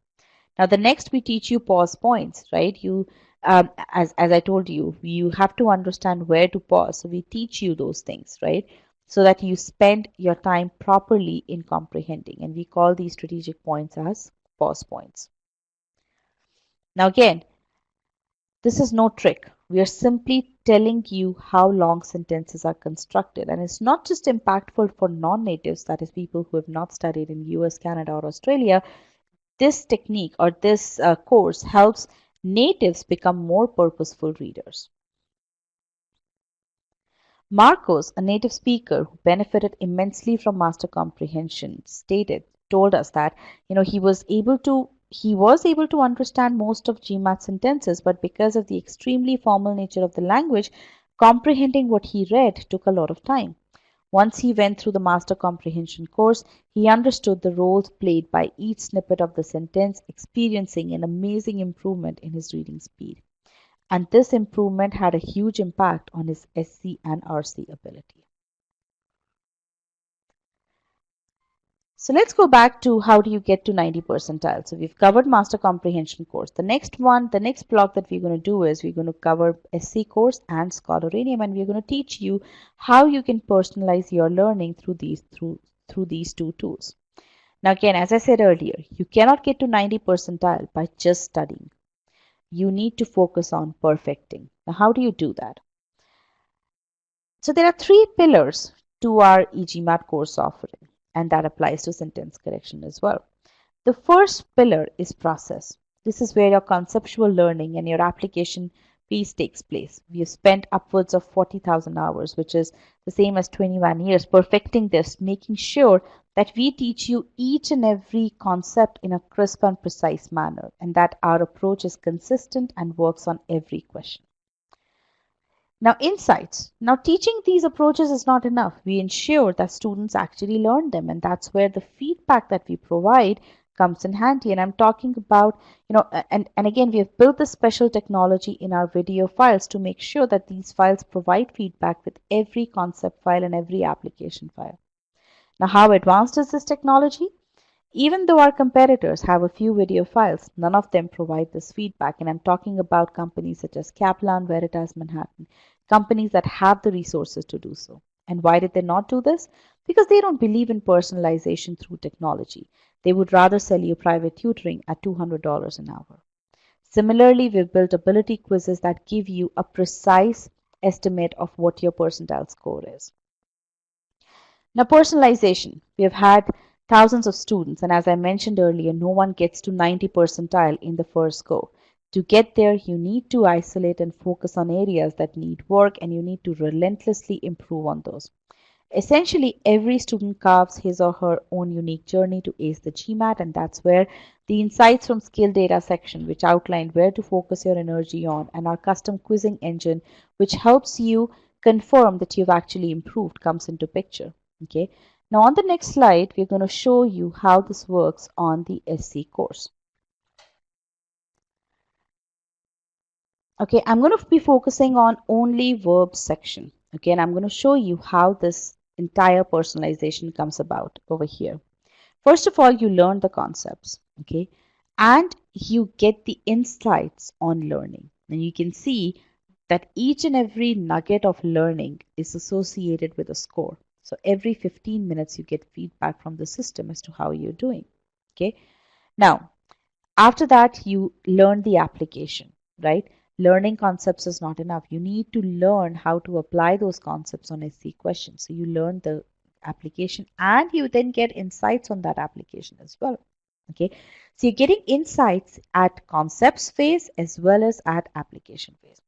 Now the next we teach you pause points, right? As I told you, you have to understand where to pause. So we teach you those things, right? So that you spend your time properly in comprehending. And we call these strategic points as pause points. Now again, this is no trick. We are simply telling you how long sentences are constructed. And it's not just impactful for non-natives, that is people who have not studied in US, Canada, or Australia. This technique or this course helps natives become more purposeful readers. Marcos, a native speaker who benefited immensely from master comprehension, told us that he was able to understand most of GMAT sentences, but because of the extremely formal nature of the language, comprehending what he read took a lot of time. Once he went through the master comprehension course, he understood the roles played by each snippet of the sentence, experiencing an amazing improvement in his reading speed. And this improvement had a huge impact on his SC and RC ability. So let's go back to how do you get to 90 percentile. So we've covered master comprehension course. The next block that we're going to do is we're going to cover SC course and Scholaranium, and we're going to teach you how you can personalize your learning through these two tools. Now again, as I said earlier, you cannot get to 90 percentile by just studying. You need to focus on perfecting. Now how do you do that? So there are three pillars to our e-GMAT course offering, and that applies to sentence correction as well. The first pillar is process. This is where your conceptual learning and your application piece takes place. We have spent upwards of 40,000 hours, which is the same as 21 years, perfecting this, making sure that we teach you each and every concept in a crisp and precise manner, and that our approach is consistent and works on every question. Now, insights. Now, teaching these approaches is not enough. We ensure that students actually learn them, and that's where the feedback that we provide comes in handy. And I'm talking about, and again, we have built this special technology in our video files to make sure that these files provide feedback with every concept file and every application file. Now, how advanced is this technology? Even though our competitors have a few video files, none of them provide this feedback. And I'm talking about companies such as Kaplan, Veritas, Manhattan, companies that have the resources to do so. And why did they not do this? Because they don't believe in personalization through technology. They would rather sell you private tutoring at $200 an hour. Similarly, we've built ability quizzes that give you a precise estimate of what your percentile score is. Now, personalization. We have had thousands of students, and as I mentioned earlier, no one gets to 90 percentile in the first go. To get there, you need to isolate and focus on areas that need work, and you need to relentlessly improve on those. Essentially, every student carves his or her own unique journey to ace the GMAT, and that's where the insights from skill data section, which outlined where to focus your energy on, and our custom quizzing engine, which helps you confirm that you've actually improved, comes into picture. Okay. Now on the next slide, we're going to show you how this works on the SC course. Okay, I'm going to be focusing on only verbs section. Okay, and I'm going to show you how this entire personalization comes about over here. First of all, you learn the concepts, okay, and you get the insights on learning. And you can see that each and every nugget of learning is associated with a score. So every 15 minutes, you get feedback from the system as to how you're doing. Okay. Now, after that, you learn the application, right? Learning concepts is not enough. You need to learn how to apply those concepts on SC questions. So you learn the application and you then get insights on that application as well. Okay. So you're getting insights at concepts phase as well as at application phase.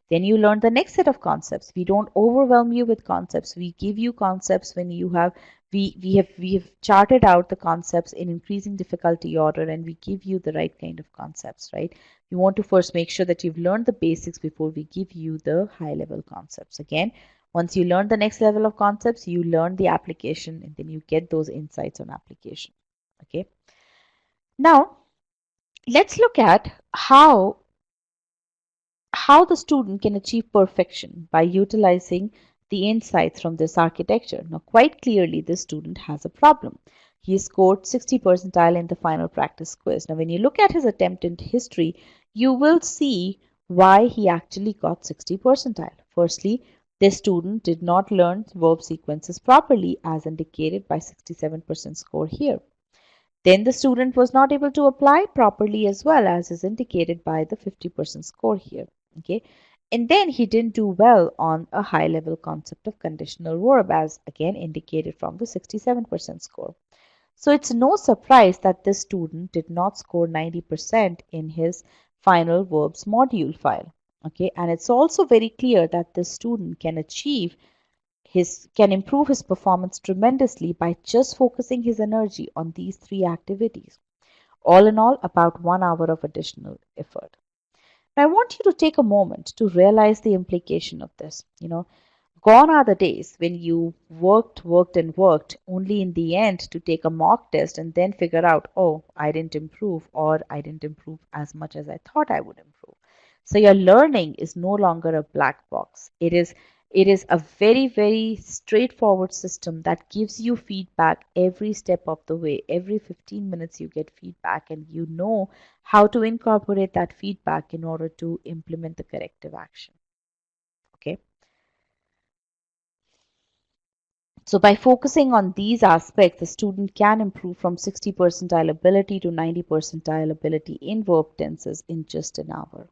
Then you learn the next set of concepts. We don't overwhelm you with concepts. We give you concepts when you have we have charted out the concepts in increasing difficulty order, and we give you the right kind of concepts, right? You want to first make sure that you've learned the basics before we give you the high level concepts. Again, once you learn the next level of concepts, you learn the application and then you get those insights on application. Okay. Now, let's look at how the student can achieve perfection by utilizing the insights from this architecture. Now, quite clearly, this student has a problem. He scored 60 percentile in the final practice quiz. Now, when you look at his attempt in history, you will see why he actually got 60 percentile. Firstly, this student did not learn verb sequences properly as indicated by 67% score here. Then the student was not able to apply properly as well as is indicated by the 50% score here. Okay, and then he didn't do well on a high level concept of conditional verb as again indicated from the 67% score. So it's no surprise that this student did not score 90% in his final verbs module file. Okay, and it's also very clear that this student can improve his performance tremendously by just focusing his energy on these three activities. All in all, about 1 hour of additional effort. I want you to take a moment to realize the implication of this. Gone are the days when you worked, only in the end to take a mock test and then figure out, oh, I didn't improve or I didn't improve as much as I thought I would improve. So your learning is no longer a black box. It is a very, very straightforward system that gives you feedback every step of the way. Every 15 minutes you get feedback and you know how to incorporate that feedback in order to implement the corrective action. Okay. So by focusing on these aspects, the student can improve from 60 percentile ability to 90 percentile ability in verb tenses in just an hour.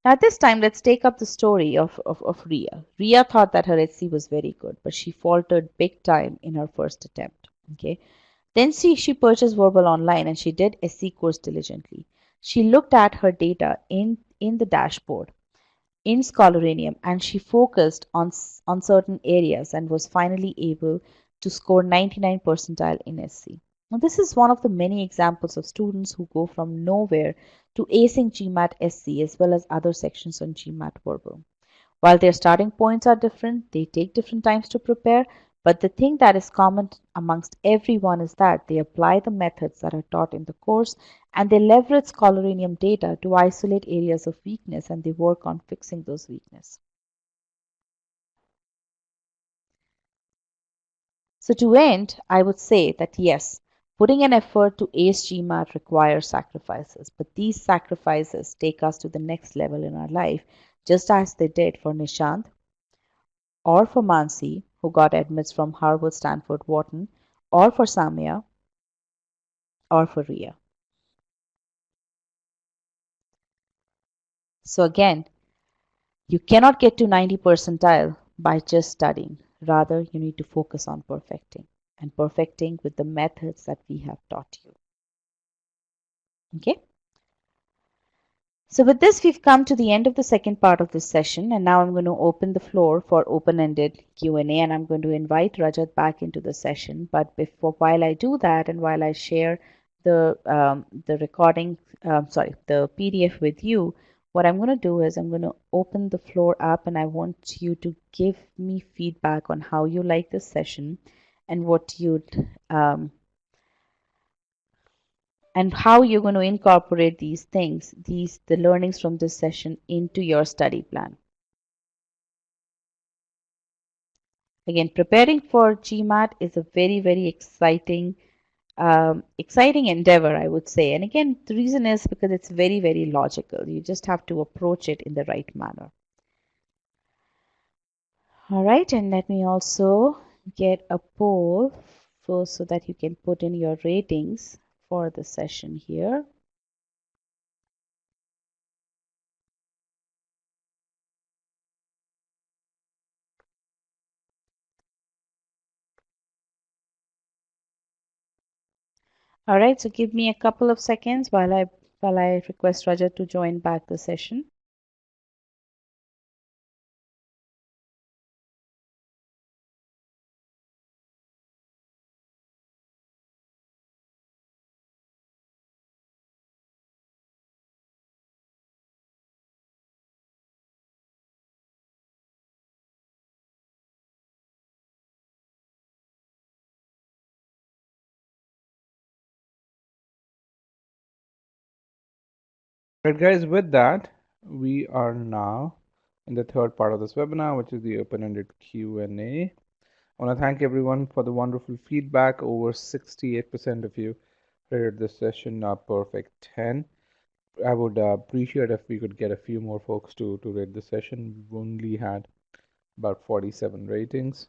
Now at this time, let's take up the story of Ria. Ria thought that her SC was very good, but she faltered big time in her first attempt. Okay. Then she purchased Verbal online and she did SC course diligently. She looked at her data in the dashboard in Scholaranium and she focused on certain areas and was finally able to score 99 percentile in SC. Now, this is one of the many examples of students who go from nowhere to acing GMAT SC as well as other sections on GMAT Verbal. While their starting points are different, they take different times to prepare, but the thing that is common amongst everyone is that they apply the methods that are taught in the course and they leverage Scholaranium data to isolate areas of weakness and they work on fixing those weaknesses. So to end, I would say that yes, putting an effort to ace GMAT requires sacrifices, but these sacrifices take us to the next level in our life, just as they did for Nishant or for Mansi, who got admits from Harvard, Stanford, Wharton, or for Samya, or for Ria. So again, You cannot get to 90 percentile by just studying. Rather, you need to focus on perfecting and perfecting with the methods that we have taught you. Okay? So with this, we've come to the end of the second part of this session, and now I'm going to open the floor for open-ended Q&A, and I'm going to invite Rajat back into the session. But while I do that, and while I share the recording, the PDF with you, what I'm going to do is I'm going to open the floor up, and I want you to give me feedback on how you like this session, and what you'd and how you're going to incorporate these things, the learnings from this session into your study plan. Again, preparing for GMAT is a very, very exciting endeavor, I would say. And again, the reason is because it's very, very logical. You just have to approach it in the right manner. All right, and let me also get a poll so that you can put in your ratings for the session here. All right, so give me a couple of seconds while I request Rajat to join back the session. Right, guys, with that, we are now in the third part of this webinar, which is the open-ended Q&A. I want to thank everyone for the wonderful feedback. Over 68% of you rated this session a perfect 10. I would appreciate if we could get a few more folks to rate the session. We've only had about 47 ratings.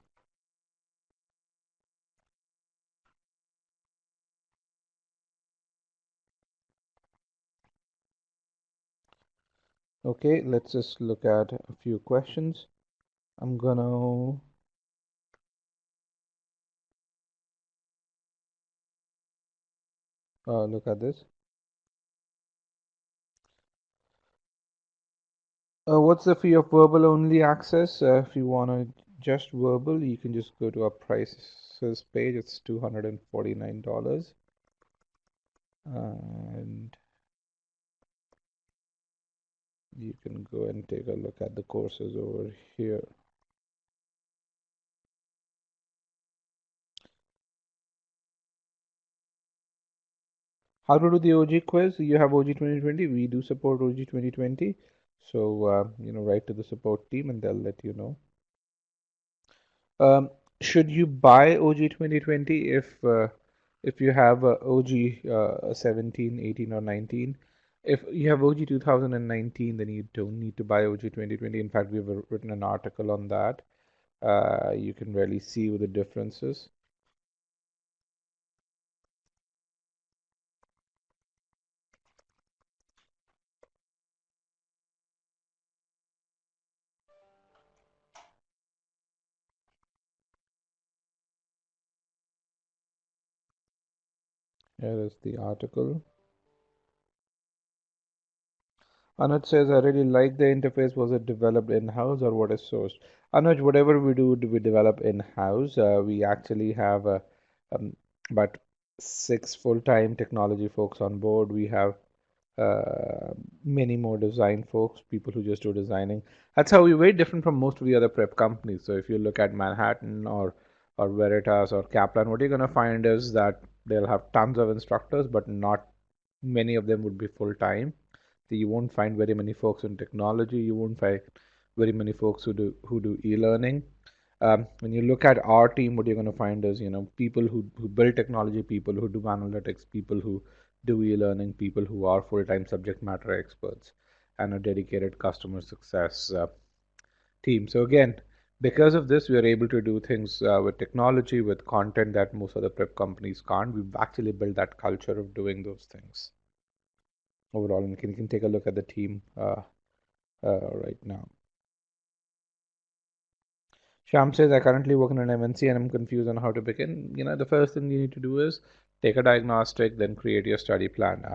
Okay, let's just look at a few questions. I'm gonna look at this. What's the fee of verbal only access? If you want to just verbal, you can just go to our prices page. It's $249. And you can go and take a look at the courses over here. How to do the OG quiz? You have OG 2020. We do support OG 2020. So, write to the support team and they'll let you know. Should you buy OG 2020 if you have OG 17, 18, or 19? If you have OG 2019, then you don't need to buy OG 2020. In fact, we've written an article on that. You can really see the differences. Here is the article. Anuj says, I really like the interface. Was it developed in-house or what is sourced? Anuj, whatever we do, we develop in-house. We actually have um, about 6 full-time technology folks on board. We have many more design folks, people who just do designing. That's how we're very different from most of the other prep companies. So if you look at Manhattan or Veritas or Kaplan, what you're going to find is that they'll have tons of instructors, but not many of them would be full-time. So you won't find very many folks in technology. You won't find very many folks who do e-learning. When you look at our team, what you're going to find is, people who build technology, people who do analytics, people who do e-learning, people who are full-time subject matter experts, and a dedicated customer success team. So again, because of this, we are able to do things with technology, with content that most other prep companies can't. We've actually built that culture of doing those things overall, and you can take a look at the team right now. Sham says, I currently work in an MNC and I'm confused on how to begin. The first thing you need to do is take a diagnostic, then create your study plan.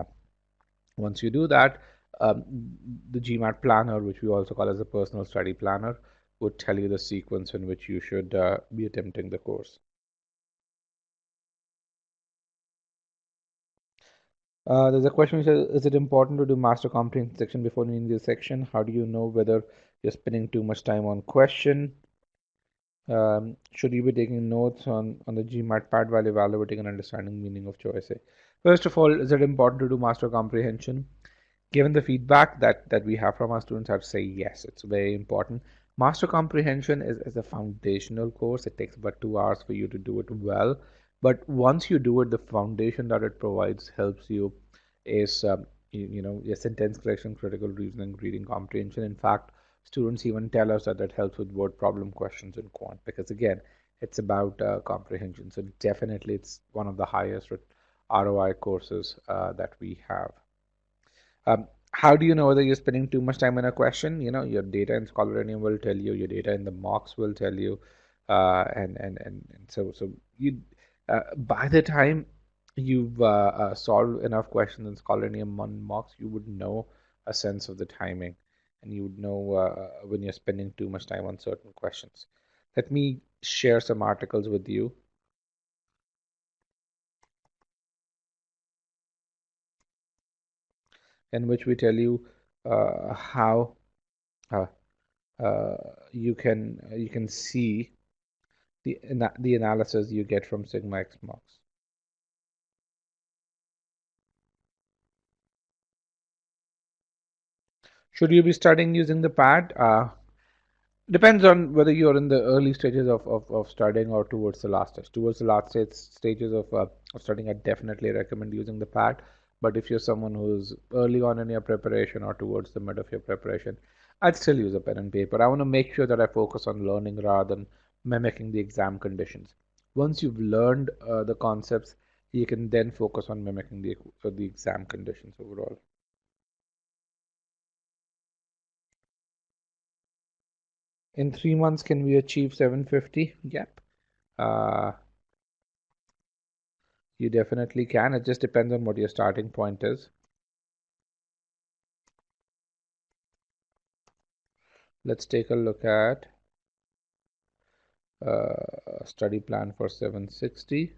Once you do that, um, the GMAT Planner, which we also call as a personal study planner, would tell you the sequence in which you should be attempting the course. There's a question which says, is it important to do master comprehension section before doing this section? How do you know whether you're spending too much time on question? Should you be taking notes on the GMAT pad while evaluating and understanding meaning of choice A? First of all, is it important to do master comprehension? Given the feedback that we have from our students, I'd say yes, it's very important. Master comprehension is a foundational course. It takes about 2 hours for you to do it well. But once you do it, the foundation that it provides helps you is your sentence correction, critical reasoning, reading comprehension. In fact, students even tell us that that helps with word problem questions in quant because again, it's about comprehension. So definitely, it's one of the highest ROI courses that we have. How do you know whether you're spending too much time on a question? Your data in Scholarinium will tell you, your data in the mocks will tell you, and so you by the time you've solved enough questions in Scholarinium on mocks, you would know a sense of the timing, and you would know when you're spending too much time on certain questions. Let me share some articles with you in which we tell you how uh, you can see the analysis you get from sigma x mocks. Should you be studying using the pad? Depends on whether you're in the early stages of studying or towards the last stage. Towards the last stages of studying, I definitely recommend using the pad. But if you're someone who's early on in your preparation or towards the mid of your preparation, I'd still use a pen and paper. I want to make sure that I focus on learning rather than mimicking the exam conditions. Once you've learned the concepts, you can then focus on mimicking the exam conditions overall. In 3 months, can we achieve 750? Yep. Uh, You definitely can. It just depends on what your starting point is. Let's take a look at study plan for 760.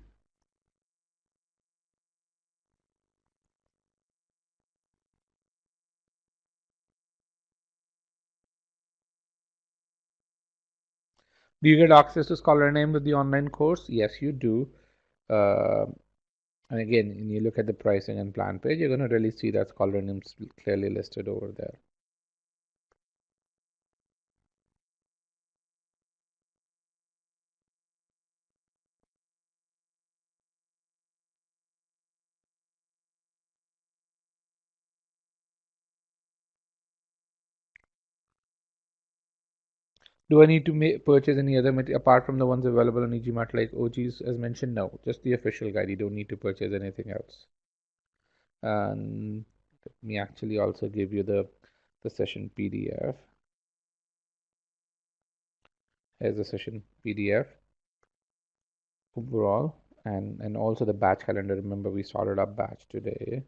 Do you get access to Scholar Name with the online course? Yes, you do. Uh, and again, when you look at the pricing and plan page, you're going to really see that Scholar Name's clearly listed over there. Do I need to purchase any other material apart from the ones available on e-GMAT like OGs as mentioned? No, just the official guide. You don't need to purchase anything else. And let me actually also give you the session PDF. Here's the session PDF overall, and also the batch calendar. Remember, we started our batch today.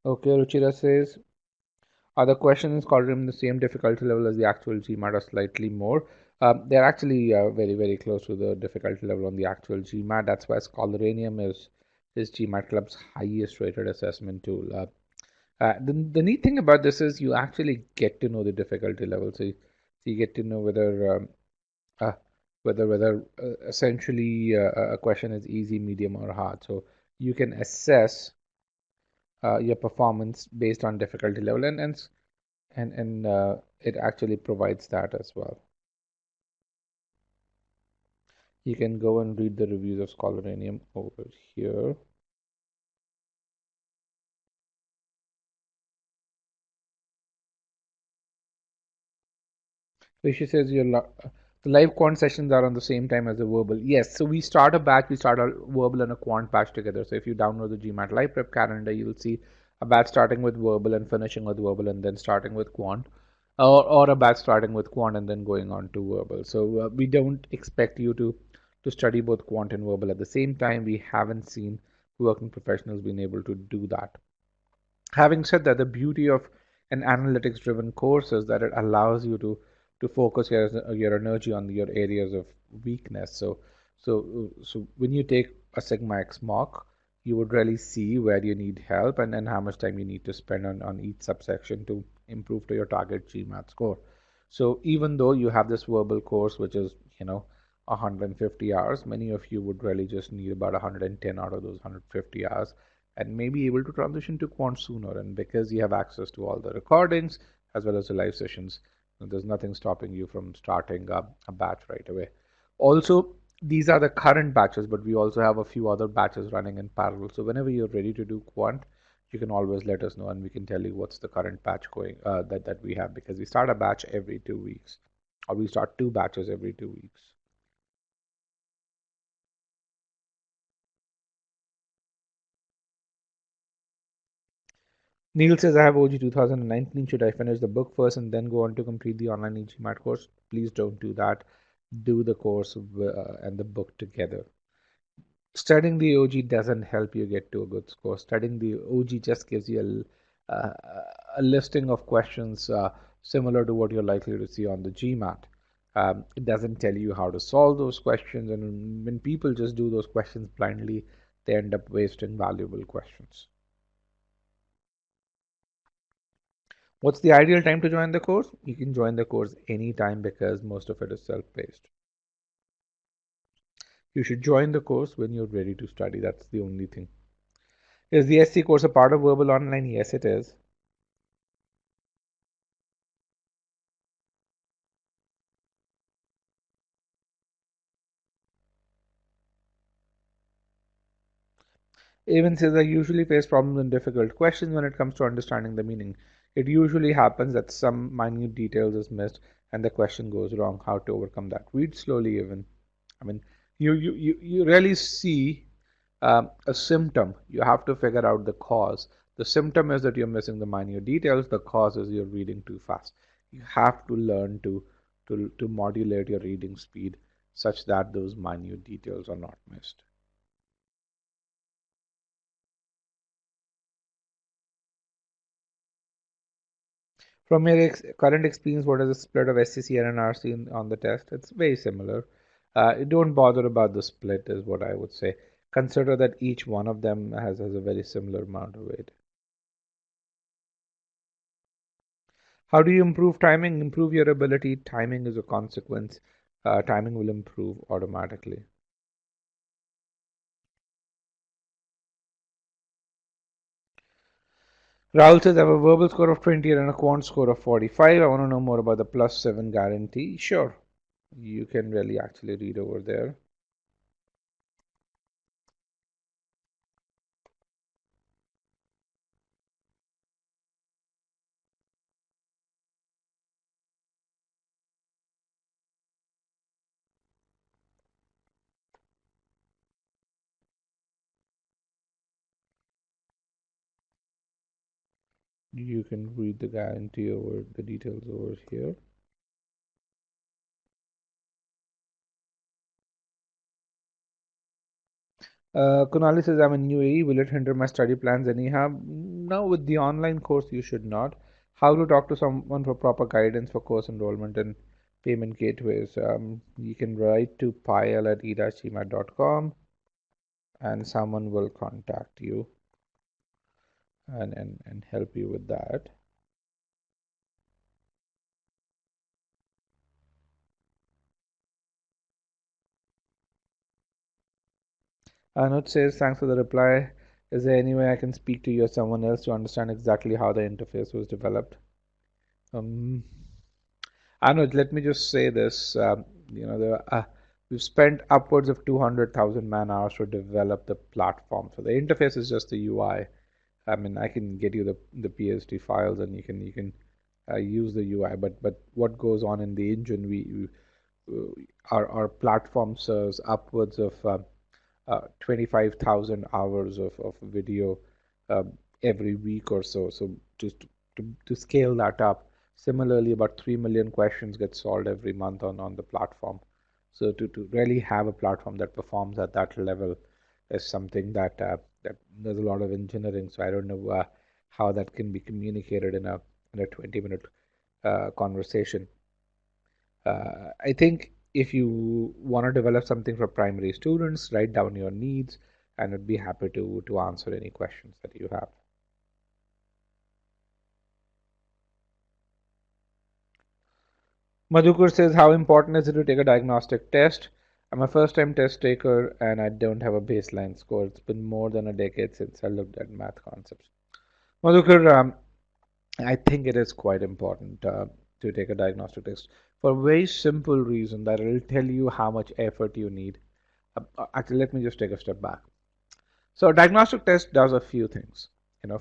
Okay, Ruchira says, are the questions called in the same difficulty level as the actual GMAT or slightly more? They're actually very, very close to the difficulty level on the actual GMAT. That's why Scholaranium is GMAT Club's highest rated assessment tool. The neat thing about this is you actually get to know the difficulty level. So you get to know uh, whether essentially a question is easy, medium, or hard. So you can assess your performance based on difficulty level, and it actually provides that as well. You can go and read the reviews of Scholaranium over here. Rishi says the The live quant sessions are on the same time as the verbal. Yes, so we start a batch, we start a verbal and a quant batch together. So if you download the GMAT live prep calendar, you'll see a batch starting with verbal and finishing with verbal and then starting with quant, or a batch starting with quant and then going on to verbal. So we don't expect you to study both quant and verbal at the same time. We haven't seen working professionals being able to do that. Having said that, the beauty of an analytics driven course is that it allows you to focus your energy on your areas of weakness. So when you take a sigma x mock, you would really see where you need help and how much time you need to spend on each subsection to improve to your target GMAT score. So even though you have this verbal course which is 150 hours, many of you would really just need about 110 out of those 150 hours and may be able to transition to quant sooner. And because you have access to all the recordings as well as the live sessions, there's nothing stopping you from starting a batch right away. Also, these are the current batches, but we also have a few other batches running in parallel. So whenever you're ready to do quant, you can always let us know and we can tell you what's the current batch going that we have, because we start a batch every 2 weeks, or we start two batches every 2 weeks. Neil says, I have OG 2019. Should I finish the book first and then go on to complete the online e-GMAT course? Please don't do that. Do the course and the book together. Studying the OG doesn't help you get to a good score. Studying the OG just gives you a listing of questions similar to what you're likely to see on the GMAT. It doesn't tell you how to solve those questions, and when people just do those questions blindly, they end up wasting valuable questions. What's the ideal time to join the course? You can join the course anytime because most of it is self-paced. You should join the course when you're ready to study. That's the only thing. Is the SC course a part of Verbal Online? Yes, it is. Even says I usually face problems and difficult questions when it comes to understanding the meaning. It usually happens that some minute details is missed and the question goes wrong. How to overcome that? Read slowly even. I mean, you really see a symptom. You have to figure out the cause. The symptom is that you're missing the minute details. The cause is you're reading too fast. You have to learn to modulate your reading speed such that those minute details are not missed. From your current experience, what is the split of SCC and RC on the test? It's very similar. Don't bother about the split, is what I would say. Consider that each one of them has a very similar amount of weight. How do you improve timing? Improve your ability. Timing is a consequence. Timing will improve automatically. Rahul says, I have a verbal score of 20 and a quant score of 45. I want to know more about the +7 guarantee. Sure, you can really actually read over there. You can read the guarantee over the details over here. Kunali says, I'm in UAE. Will it hinder my study plans anyhow? No, with the online course, you should not. How to talk to someone for proper guidance for course enrollment and payment gateways? You can write to payal@e-gmat.com and someone will contact you and help you with that. Anuj says, thanks for the reply. Is there any way I can speak to you or someone else to understand exactly how the interface was developed? Anuj, let me just say this. We've spent upwards of 200,000 man hours to develop the platform. So the interface is just the UI. I mean, I can get you the PSD files and you can use the UI. But what goes on in the engine, our platform serves upwards of 25,000 hours of video every week or so. So just to scale that up, similarly, about 3 million questions get solved every month on the platform. So to really have a platform that performs at that level is something that there's a lot of engineering. So I don't know how that can be communicated in a 20-minute conversation. I think if you want to develop something for primary students, write down your needs, and I'd be happy to answer any questions that you have. Madhukur says, how important is it to take a diagnostic test? I'm a first-time test taker and I don't have a baseline score. It's been more than a decade since I looked at math concepts. Madhukur, I think it is quite important to take a diagnostic test for a very simple reason that it will tell you how much effort you need. Actually, let me just take a step back. So a diagnostic test does a few things.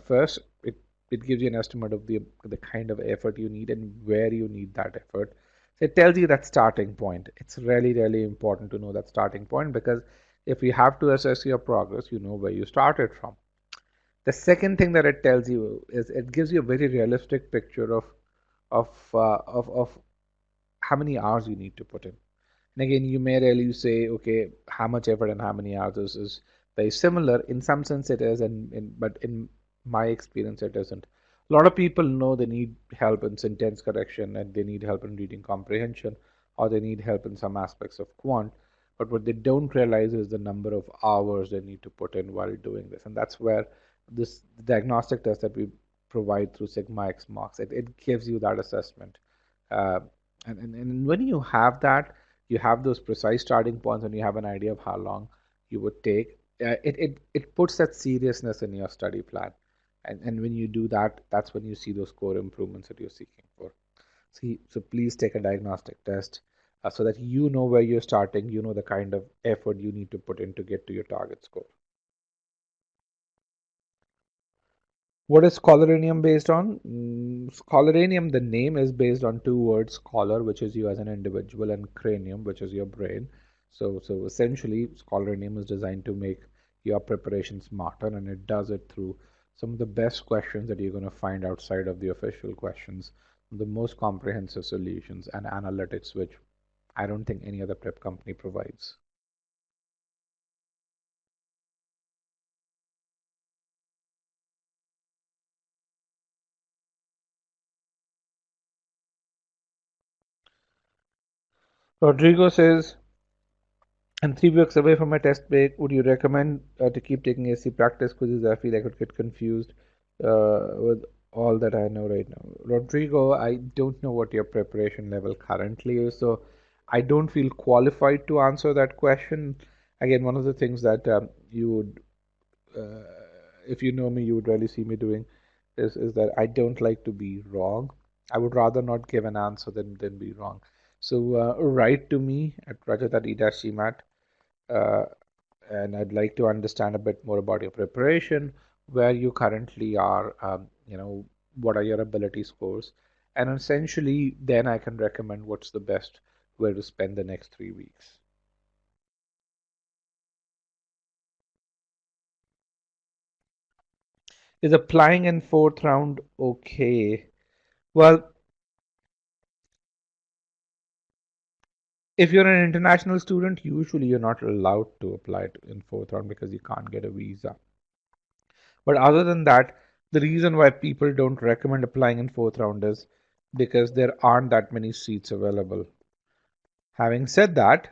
First, it gives you an estimate of the kind of effort you need and where you need that effort. So it tells you that starting point. It's really, really important to know that starting point, because if you have to assess your progress, you know where you started from. The second thing that it tells you is it gives you a very realistic picture of how many hours you need to put in. And again, you may really say, okay, how much effort and how many hours is very similar. In some sense, it is, but in my experience, it isn't. A lot of people know they need help in sentence correction and they need help in reading comprehension, or they need help in some aspects of quant. But what they don't realize is the number of hours they need to put in while doing this. And that's where this diagnostic test that we provide through Sigma X marks, it gives you that assessment. Uh, and when you have that, you have those precise starting points and you have an idea of how long you would take. It puts that seriousness in your study plan. And when you do that, that's when you see those core improvements that you're seeking for. So please take a diagnostic test so that you know where you're starting, you know the kind of effort you need to put in to get to your target score. What is Scholaranium based on? Scholaranium, the name is based on two words, scholar, which is you as an individual, and cranium, which is your brain. So essentially, Scholaranium is designed to make your preparation smarter, and it does it through some of the best questions that you're going to find outside of the official questions, the most comprehensive solutions and analytics, which I don't think any other prep company provides. Rodrigo says, I'm 3 weeks away from my test break. Would you recommend to keep taking AC practice quizzes? I feel I could get confused with all that I know right now. Rodrigo, I don't know what your preparation level currently is, so I don't feel qualified to answer that question. Again, one of the things that you would, if you know me, you would really see me doing is that I don't like to be wrong. I would rather not give an answer than be wrong. So write to me at Rajat at e-GMAT, and I'd like to understand a bit more about your preparation, where you currently are, what are your ability scores, and essentially then I can recommend what's the best way to spend the next 3 weeks. Is applying in fourth round okay? Well, if you're an international student, usually you're not allowed to apply in fourth round because you can't get a visa. But other than that, the reason why people don't recommend applying in fourth round is because there aren't that many seats available. Having said that,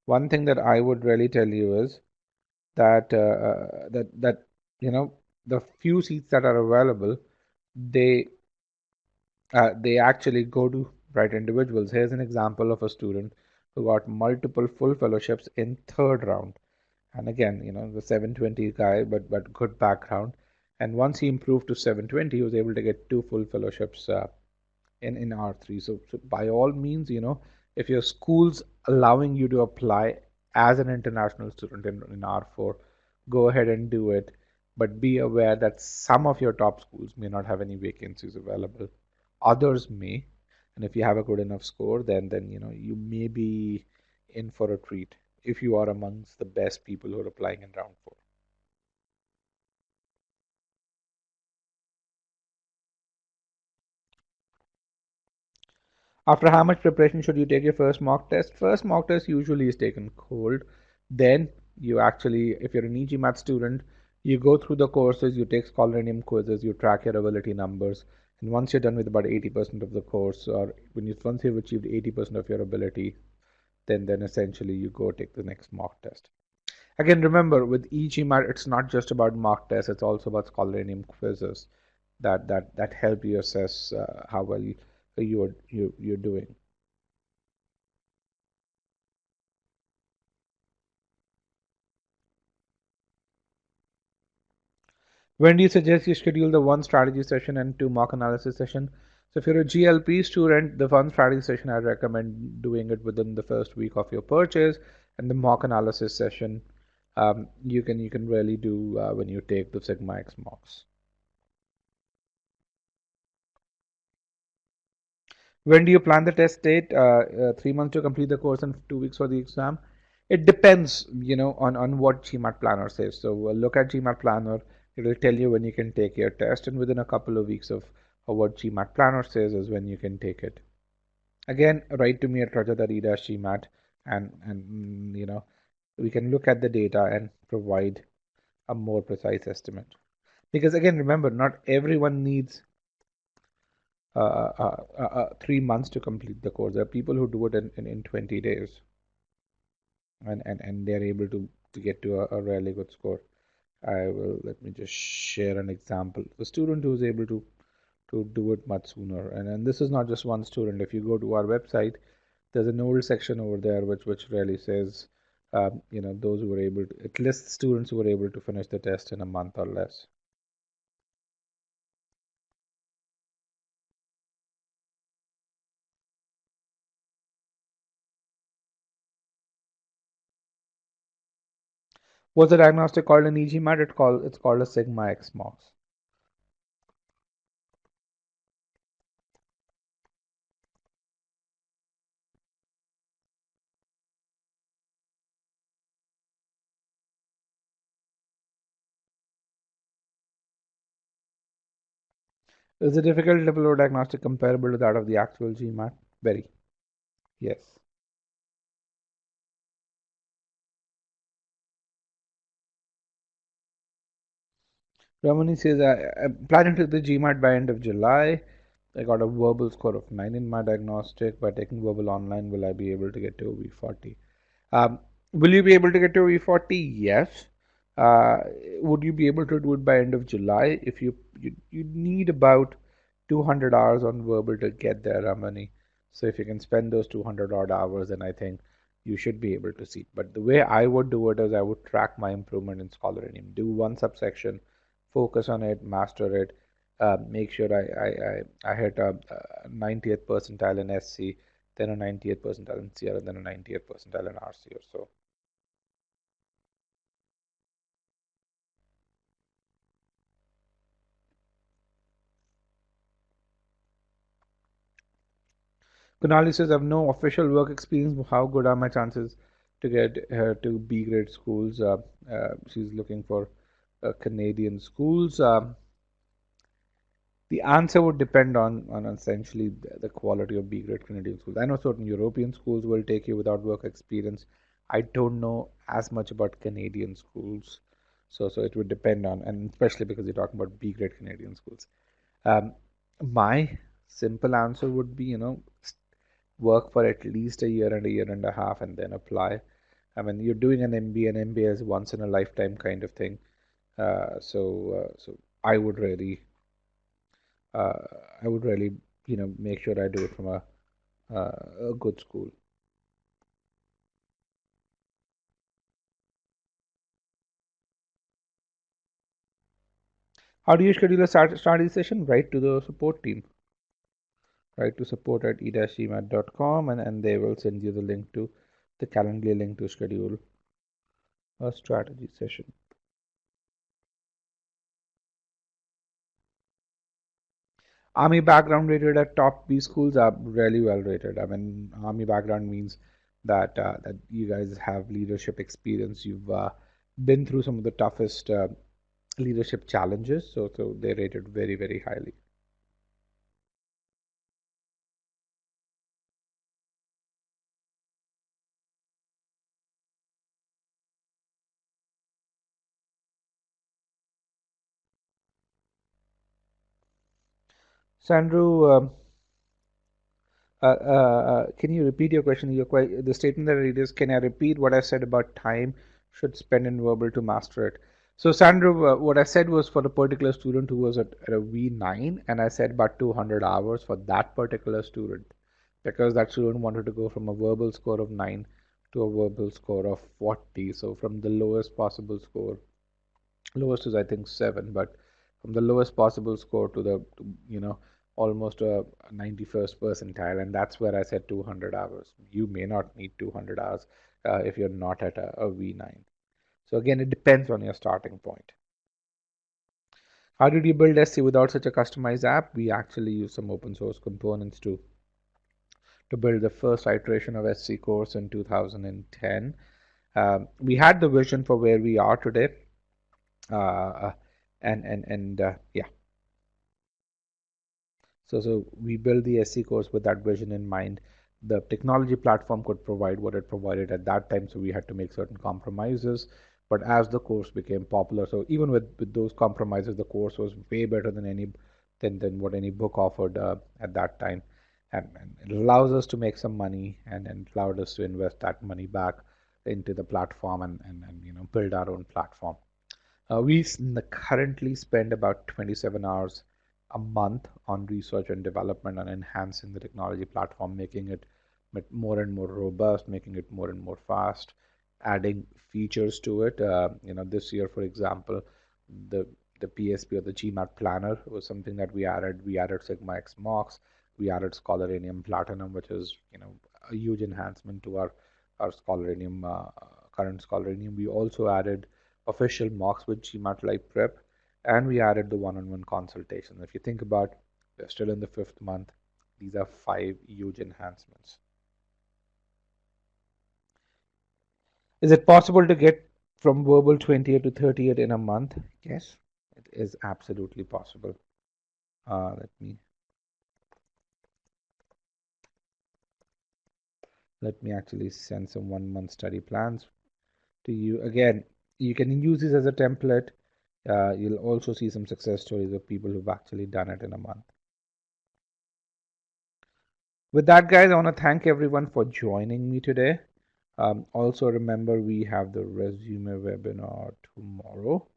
one thing that I would really tell you is that you know the few seats that are available, they they actually go to bright individuals. Here's an example of a student who got multiple full fellowships in third round. And again, the 720 guy, but good background. And once he improved to 720, he was able to get two full fellowships in R3. So by all means, if your school's allowing you to apply as an international student in R4, go ahead and do it. But be aware that some of your top schools may not have any vacancies available. Others may. And if you have a good enough score, then you may be in for a treat if you are amongst the best people who are applying in round 4. After how much preparation should you take your first mock test? First mock test usually is taken cold. Then you actually, if you're an e-GMAT student, you go through the courses, you take scholarinium quizzes, you track your ability numbers, and once you're done with about 80% of the course, or once you've achieved 80% of your ability, then essentially you go take the next mock test. Again, remember with e-GMAT, it's not just about mock tests; it's also about scholarinium quizzes that help you assess how well you're doing. When do you suggest you schedule the one strategy session and two mock analysis session? So if you're a GLP student, the one strategy session, I recommend doing it within the first week of your purchase, and the mock analysis session you can really do when you take the Sigma X mocks. When do you plan the test date? 3 months to complete the course and 2 weeks for the exam. It depends, on what GMAT Planner says. So look at GMAT Planner. It will tell you when you can take your test, and within a couple of weeks of what GMAT Planner says is when you can take it. Again, write to me at Rajat at e-GMAT, and we can look at the data and provide a more precise estimate. Because again, remember, not everyone needs 3 months to complete the course. There are people who do it in 20 days, and they're able to get to a really good score. Let me just share an example. The student who is able to do it much sooner, and this is not just one student. If you go to our website, there's an old section over there which really says, those who were able to, it lists students who were able to finish the test in a month or less. What's the diagnostic called in e-GMAT? It's called a Sigma X marks. Is the difficult level of diagnostic comparable to that of the actual GMAT? Very. Yes. Ramani says, I'm planning to do the GMAT by end of July. I got a verbal score of 9 in my diagnostic. By taking verbal online, will I be able to get to a V40? Um, will you be able to get to a V40? Yes. Uh, would you be able to do it by end of July? If you need about 200 hours on verbal to get there, Ramani. So if you can spend those 200 odd hours, then I think you should be able to see. But the way I would do it is I would track my improvement in Scholarinium. Do one subsection, focus on it, master it, make sure I hit a 90th percentile in SC, then a 90th percentile in CR, and then a 90th percentile in RC or so. Kunali says, I have no official work experience. How good are my chances to get her to B grade schools? She's looking for Canadian schools. The answer would depend on essentially the quality of B grade Canadian schools. I know certain European schools will take you without work experience. I don't know as much about Canadian schools, so it would depend on, and especially because you're talking about B grade Canadian schools. Um, my simple answer would be, work for at least a year and a half, and then apply. I mean, you're doing an MBA, and MBA is once in a lifetime kind of thing. So I would really uh, I would really, make sure I do it from a good school. How do you schedule a study session? Write to the support team. Write to support at e-gmat.com, and they will send you the link to the Calendly link to schedule a strategy session. Army background rated at top B schools are really well rated. I mean, Army background means that you guys have leadership experience. You've been through some of the toughest leadership challenges, so they're rated very, very highly. Sandro, can you repeat your question? The statement that I read is, can I repeat what I said about time should spend in verbal to master it? So, Sandro, what I said was for a particular student who was at a V9, and I said about 200 hours for that particular student because that student wanted to go from a verbal score of 9 to a verbal score of 40. So, from the lowest possible score, lowest is I think 7, but from the lowest possible score to almost a 91st percentile, and that's where I said 200 hours. You may not need 200 hours if you're not at a V9. So again, it depends on your starting point. How did you build SC without such a customized app? We actually use some open source components to build the first iteration of SC course in 2010. We had the vision for where we are today, uh, and yeah. So we built the SC course with that vision in mind. The technology platform could provide what it provided at that time, so we had to make certain compromises. But as the course became popular, so even with those compromises, the course was way better than what any book offered at that time. And it allows us to make some money and it allowed us to invest that money back into the platform and build our own platform. We currently spend about 27 hours a month on research and development and enhancing the technology platform, making it more and more robust, making it more and more fast, adding features to it. This year, for example, the the PSP or the GMAT Planner was something that we added. We added Sigma X mocks. We added Scholarium Platinum, which is a huge enhancement to our Scholarium current Scholarium. We also added official mocks with GMAT Live Prep, and we added the one-on-one consultation. If you think about, we're still in the 5th month. These are 5 huge enhancements. Is it possible to get from verbal 28 to 38 in a month? Yes, it is absolutely possible. Let me actually send some 1 month study plans to you. Again, you can use this as a template. You'll also see some success stories of people who've actually done it in a month. With that, guys, I want to thank everyone for joining me today. Also, remember we have the resume webinar tomorrow.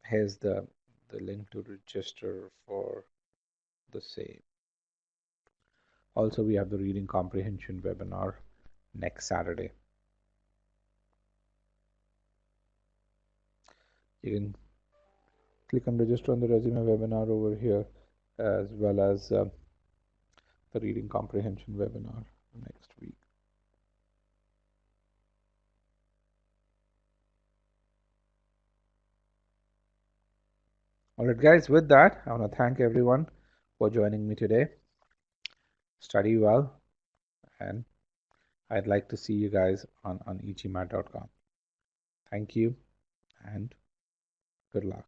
Here's the link to register for the same. Also, we have the reading comprehension webinar next Saturday. You can click on register on the resume webinar over here, as well as the reading comprehension webinar next week. All right, guys, with that, I want to thank everyone for joining me today. Study well, and I'd like to see you guys on e-GMAT.com. Thank you and good luck.